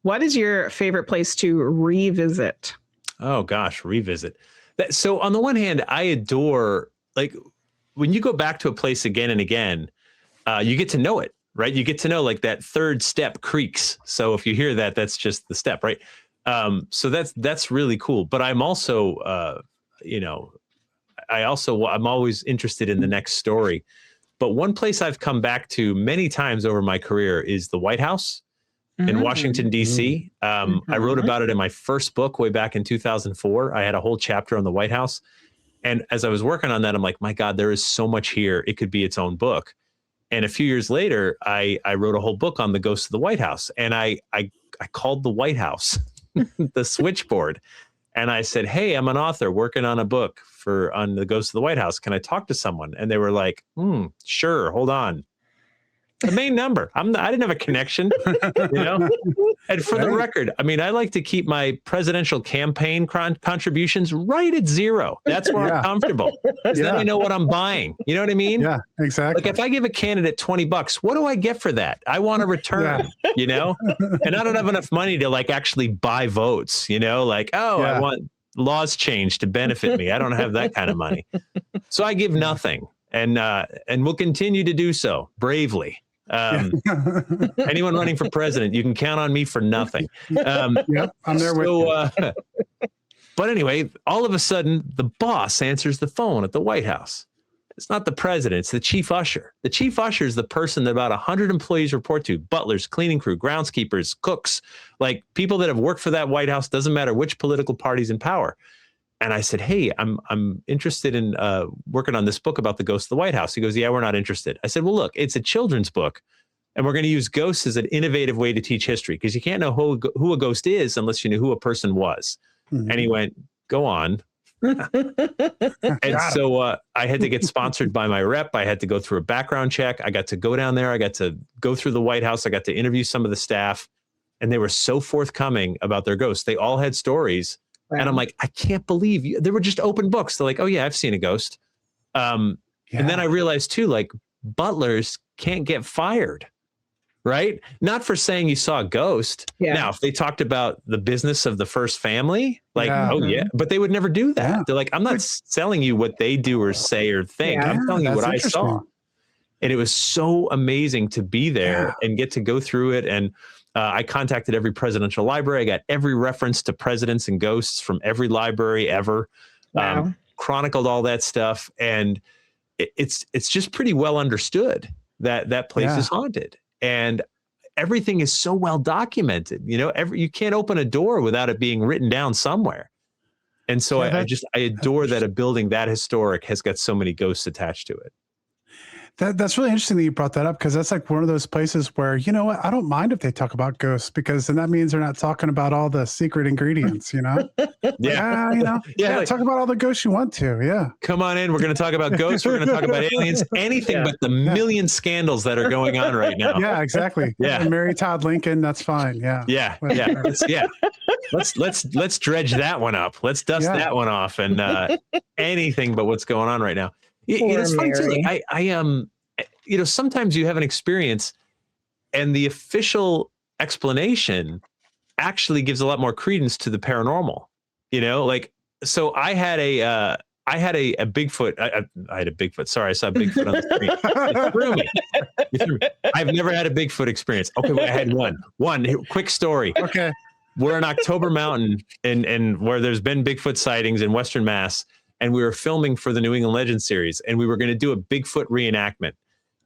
What is your favorite place to revisit?
Oh gosh, revisit. So on the one hand, I adore, like, when you go back to a place again and again, you get to know it, right? You get to know, like, that third step creaks. So if you hear that, that's just the step, right? So that's really cool. But I'm also, I'm always interested in the next story. But one place I've come back to many times over my career is the White House in Washington, D.C. I wrote about it in my first book way back in 2004. I had a whole chapter on the White House. And as I was working on that, I'm like, my God, there is so much here. It could be its own book. And a few years later, I wrote a whole book on the ghosts of the White House. And I called the White House the switchboard. And I said, hey, I'm an author working on a book on the ghosts of the White House. Can I talk to someone? And they were like, sure, hold on. The main number. I didn't have a connection, And for the record, I like to keep my presidential campaign contributions right at zero. That's where I'm comfortable. Then I know what I'm buying. You know what I mean?
Yeah, exactly.
Like if I give a candidate $20, what do I get for that? I want a return, And I don't have enough money to actually buy votes, I want laws changed to benefit me. I don't have that kind of money. So I give nothing, and we'll continue to do so bravely. Anyone running for president, you can count on me for nothing.
I'm there with you.
But anyway, all of a sudden, the boss answers the phone at the White House. It's not the president, it's the chief usher. The chief usher is the person that about 100 employees report to: butlers, cleaning crew, groundskeepers, cooks, like people that have worked for that White House, doesn't matter which political party's in power. And I said, hey, I'm interested in working on this book about the ghosts of the White House. He goes, yeah, we're not interested. I said, well, look, it's a children's book, and we're going to use ghosts as an innovative way to teach history, because you can't know who a ghost is unless you knew who a person was. Mm-hmm. And he went, go on. And so I had to get sponsored by my rep. I had to go through a background check. I got to go down there. I got to go through the White House. I got to interview some of the staff, and they were so forthcoming about their ghosts. They all had stories. Wow. And I'm like, I can't believe you. They were just open books. They're like, oh yeah, I've seen a ghost. And then I realized too, like, butlers can't get fired, right? Not for saying you saw a ghost. Yeah. Now, if they talked about the business of the first family, like, but they would never do that. Yeah. They're like, I'm not selling you what they do or say or think. I'm telling you what I saw. And it was so amazing to be there and get to go through it. And I contacted every presidential library. I got every reference to presidents and ghosts from every library ever. Wow. Chronicled all that stuff, and it's just pretty well understood that place is haunted, and everything is so well documented. You can't open a door without it being written down somewhere. And so I adore that a building that historic has got so many ghosts attached to it.
That's really interesting that you brought that up, because that's like one of those places where, you know what, I don't mind if they talk about ghosts, because then that means they're not talking about all the secret ingredients, you know?
Yeah.
You know,
Yeah, like,
talk about all the ghosts you want to. Yeah.
come on in. We're going to talk about ghosts. We're going to talk about aliens, anything but the million scandals that are going on right now.
Yeah, exactly.
Yeah.
And Mary Todd Lincoln, that's fine. Yeah.
Yeah. Let's dredge that one up. Let's dust that one off, and anything but what's going on right now. It's funny too. You know, sometimes you have an experience and the official explanation actually gives a lot more credence to the paranormal, you know, like, so I had a Bigfoot. I had a Bigfoot. Sorry. I saw Bigfoot on the screen. You threw me. I've never had a Bigfoot experience. Okay. Well, I had one quick story.
Okay.
We're in October Mountain and where there's been Bigfoot sightings in Western Mass. And we were filming for the New England Legend series, and we were going to do a Bigfoot reenactment.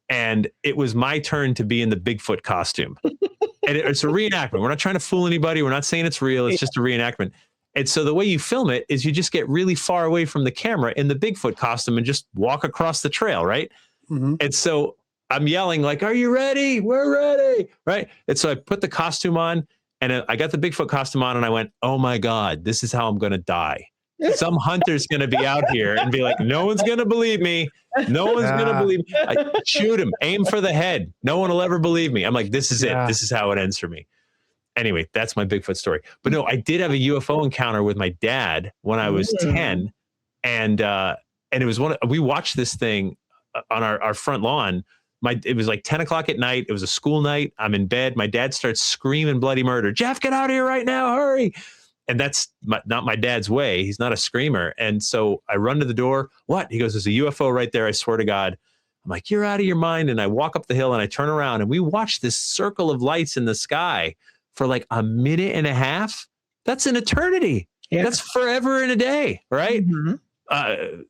And it was my turn to be in the Bigfoot costume. And it's a reenactment. We're not trying to fool anybody. We're not saying it's real. It's just a reenactment. And so the way you film it is you just get really far away from the camera in the Bigfoot costume and just walk across the trail, right? Mm-hmm. And so I'm yelling like, "Are you ready? We're ready," right? And so I put the costume on, and I got the Bigfoot costume on, and I went, "Oh my God, this is how I'm going to die." Some hunter's going to be out here and be like, "No one's going to believe me. No one's going to believe me. Shoot him, aim for the head. No one will ever believe me." I'm like, this is it. This is how it ends for me. Anyway, that's my Bigfoot story. But no, I did have a UFO encounter with my dad when I was 10. And it was we watched this thing on our front lawn. It was like 10 o'clock at night. It was a school night. I'm in bed. My dad starts screaming bloody murder. "Jeff, get out of here right now. Hurry." And that's not my dad's way. He's not a screamer. And so I run to the door. "What?" He goes, "There's a UFO right there. I swear to God." I'm like, "You're out of your mind." And I walk up the hill and I turn around, and we watch this circle of lights in the sky for like a minute and a half. That's an eternity. Yeah. That's forever and a day, right? Mm-hmm.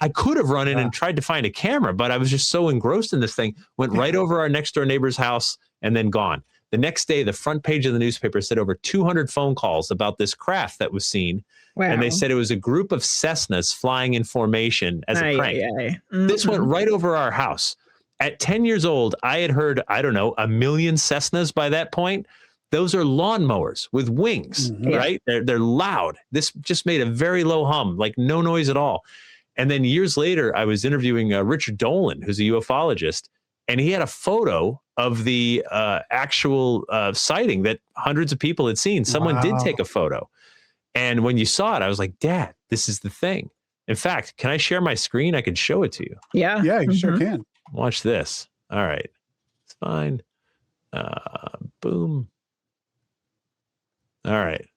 I could have run in and tried to find a camera, but I was just so engrossed in this thing, went right over our next door neighbor's house and then gone. The next day, the front page of the newspaper said over 200 phone calls about this craft that was seen. Wow. And they said it was a group of Cessnas flying in formation as a prank. Mm-hmm. This went right over our house. At 10 years old, I had heard, I don't know, 1 million Cessnas by that point. Those are lawnmowers with wings, right? They're loud. This just made a very low hum, like no noise at all. And then years later, I was interviewing Richard Dolan, who's a ufologist, and he had a photo of the actual sighting that hundreds of people had seen. Someone did take a photo. And when you saw it, I was like, "Dad, this is the thing." In fact, can I share my screen? I can show it to you.
Yeah.
Yeah, you sure can.
Watch this. All right. It's fine. Boom. All right.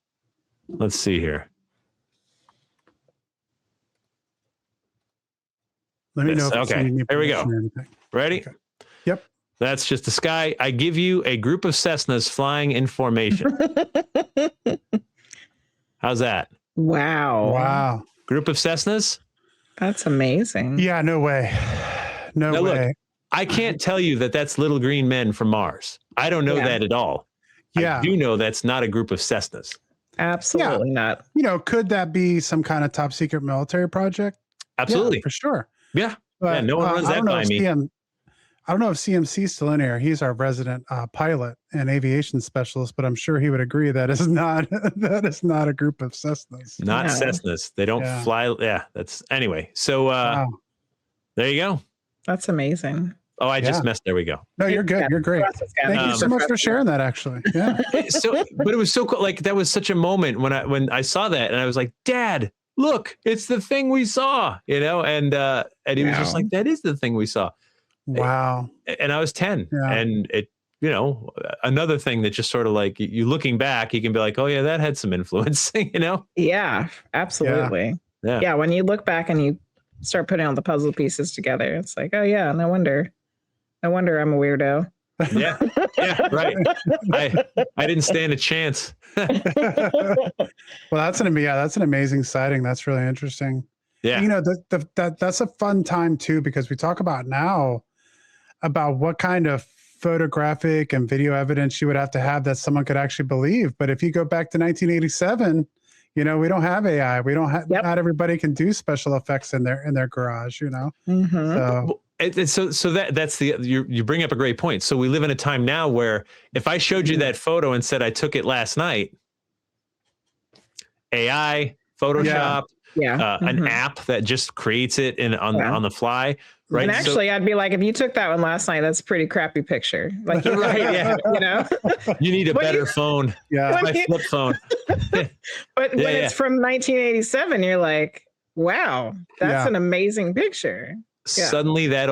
Let's see here.
Let me know.
Okay. Here we go. Ready? Okay.
Yep.
That's just the sky. I give you a group of Cessnas flying in formation. How's that?
Wow.
Group of Cessnas?
That's amazing.
Yeah, no way. No way.
Look, I can't tell you that that's little green men from Mars. I don't know that at all. Yeah. I do know that's not a group of Cessnas.
Absolutely not.
You know, could that be some kind of top secret military project?
Absolutely.
Yeah, for sure.
Yeah. But, no one runs that by me.
I don't know if CMC's still in here. He's our resident pilot and aviation specialist, but I'm sure he would agree that is not a group of Cessnas.
Not Cessnas. They don't fly. Yeah. That's anyway. So there you go.
That's amazing.
Oh, I just messed. There we go.
No, you're good. You're great. Thank you so much for sharing that. Actually, yeah.
But it was so cool. Like that was such a moment when I saw that, and I was like, "Dad, look, it's the thing we saw," you know. And he was just like, "That is the thing we saw."
Wow.
And I was 10, and it, you know, another thing that just sort of like you looking back, you can be like, "Oh yeah, that had some influence," you know.
Yeah, absolutely. Yeah. When you look back and you start putting all the puzzle pieces together, it's like, oh yeah, no wonder I'm a weirdo.
Yeah, right. I didn't stand a chance.
Well, that's an amazing sighting. That's really interesting. Yeah, you know, that's a fun time too, because we talk about now about what kind of photographic and video evidence you would have to have that someone could actually believe. But if you go back to 1987, you know, we don't have AI. We don't have not everybody can do special effects in their garage. You know,
That's you bring up a great point. So we live in a time now where if I showed you that photo and said I took it last night, AI, Photoshop, an app that just creates it on the fly. Right.
And actually, I'd be like, if you took that one last night, that's a pretty crappy picture. Like,
right, yeah.
You know,
you need a better phone.
Yeah,
my flip phone.
But when it's from 1987, you're like, wow, that's an amazing picture.
Suddenly, that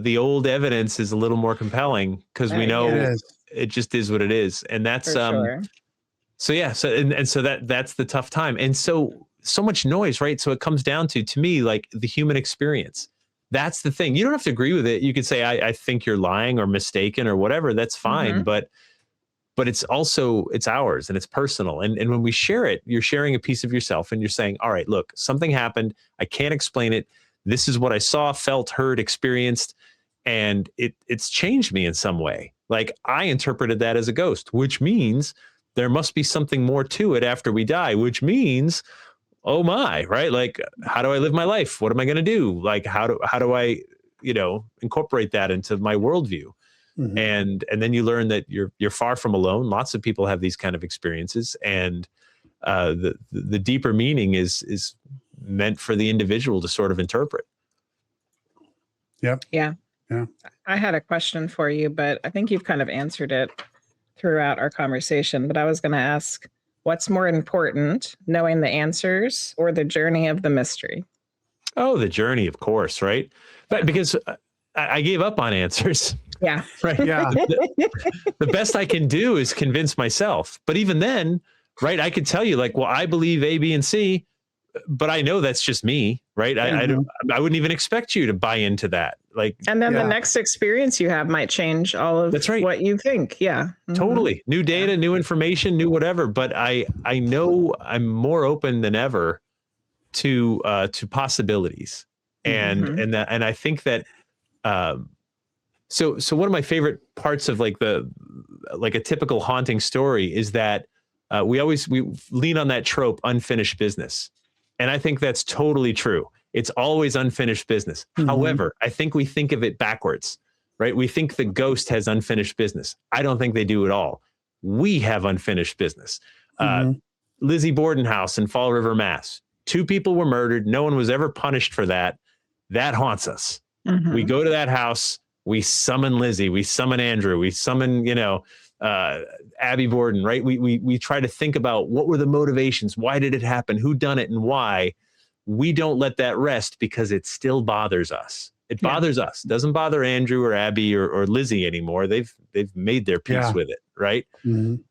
the old evidence is a little more compelling because we know it just is what it is, and that's
sure.
So that's the tough time, and so much noise, right? So it comes down to me, like the human experience. That's the thing. You don't have to agree with it. You could say, I think you're lying or mistaken or whatever. That's fine. But it's also, it's ours and it's personal. And when we share it, you're sharing a piece of yourself and you're saying, all right, look, something happened. I can't explain it. This is what I saw, felt, heard, experienced. And it's changed me in some way. Like I interpreted that as a ghost, which means there must be something more to it after we die, which means, oh my, right? Like, how do I live my life? What am I going to do? Like, how do I, incorporate that into my worldview? And then you learn that you're far from alone. Lots of people have these kind of experiences, and the deeper meaning is meant for the individual to sort of interpret.
Yep.
Yeah.
Yeah.
I had a question for you, but I think you've kind of answered it throughout our conversation. But I was going to ask, what's more important, knowing the answers or the journey of the mystery?
Oh, the journey, of course, right? But because I gave up on answers.
Yeah.
Right.
Yeah.
The best I can do is convince myself. But even then, right, I could tell you like, well, I believe A, B, and C, but I know that's just me, right? I wouldn't even expect you to buy into that. Like,
and then the next experience you have might change all of what you think. Yeah.
Totally. New data, new information, new whatever. But I know I'm more open than ever to possibilities. And I think that so one of my favorite parts of like a typical haunting story is that we lean on that trope, unfinished business. And I think that's totally true. It's always unfinished business. However, I think we think of it backwards, right? We think the ghost has unfinished business. I don't think they do at all. We have unfinished business. Lizzie Borden house in Fall River, Mass. 2 people were murdered. No one was ever punished for that. That haunts us. We go to that house. We summon Lizzie. We summon Andrew. We summon, Abby Borden, right? We try to think about what were the motivations? Why did it happen? Who done it and why? We don't let that rest because it still bothers us. It bothers us. It doesn't bother Andrew or Abby or Lizzie anymore. They've made their peace with it, right?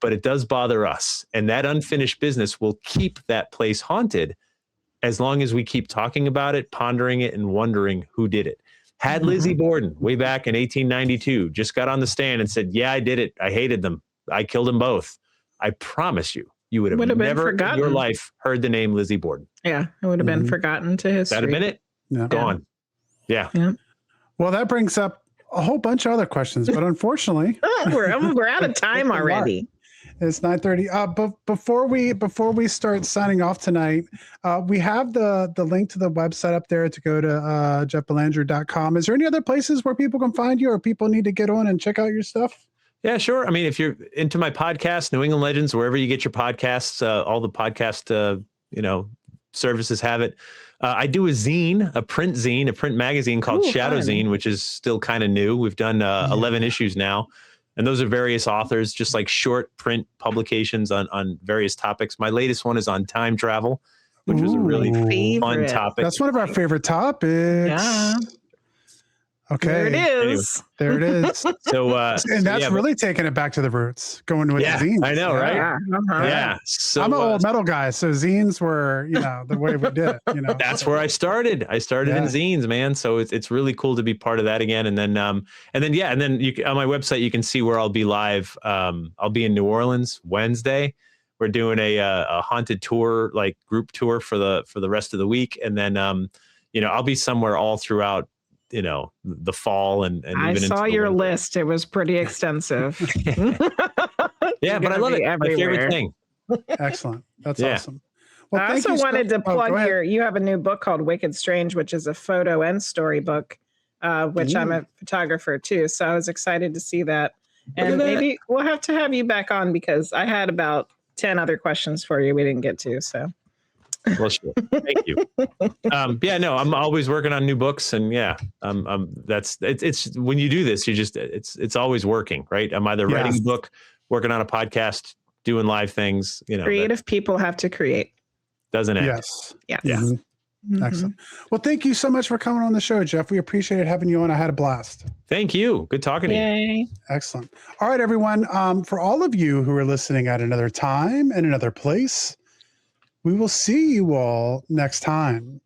But it does bother us. And that unfinished business will keep that place haunted as long as we keep talking about it, pondering it, and wondering who did it. Had Lizzie Borden way back in 1892 just got on the stand and said, yeah, I did it. I hated them. I killed them both. I promise you, you would have never in your life heard the name Lizzie Borden.
Yeah, it would have been forgotten to history.
That'd have been it.
Yeah.
Gone. Yeah.
Well, that brings up a whole bunch of other questions, but unfortunately,
we're out of time already.
It's 9:30. But before we start signing off tonight, we have the link to the website up there to go to jeffbelanger.com. Is there any other places where people can find you, or people need to get on and check out your stuff?
Yeah, sure. I mean, if you're into my podcast, New England Legends, wherever you get your podcasts, all the podcast services have it. I do a zine, a print magazine called Shadow Zine, which is still kind of new. We've done 11 issues now. And those are various authors, just like short print publications on various topics. My latest one is on time travel, which was a really fun topic.
That's one of our favorite topics.
Yeah.
Okay.
There it is.
Anyway, there it is.
So,
and that's really taking it back to the roots, going with the zines.
I know, right?
Yeah.
So
I'm an old metal guy, so zines were, the way we did it.
That's where I started. I started in zines, man. So it's really cool to be part of that again. And then you on my website you can see where I'll be live. I'll be in New Orleans Wednesday. We're doing a haunted tour, like group tour for the rest of the week, and then I'll be somewhere all throughout the fall and
I
even
saw
into
your
winter.
list. It was pretty extensive.
Yeah, but I love it. My favorite thing.
Excellent. That's awesome. Well,
I also wanted to plug you have a new book called Wicked Strange, which is a photo and storybook which I'm a photographer too. So I was excited to see that. And maybe we'll have to have you back on because I had about 10 other questions for you we didn't get to. So.
Well, sure. Thank you. Yeah, no, I'm always working on new books, and it's when you do this, it's always working, right? I'm either writing a book, working on a podcast, doing live things.
Creative people have to create.
Doesn't end.
Yes.
Yeah.
Mm-hmm. Excellent. Well, thank you so much for coming on the show, Jeff. We appreciate having you on. I had a blast.
Thank you. Good talking to you.
Excellent. All right, everyone. For all of you who are listening at another time and another place, we will see you all next time.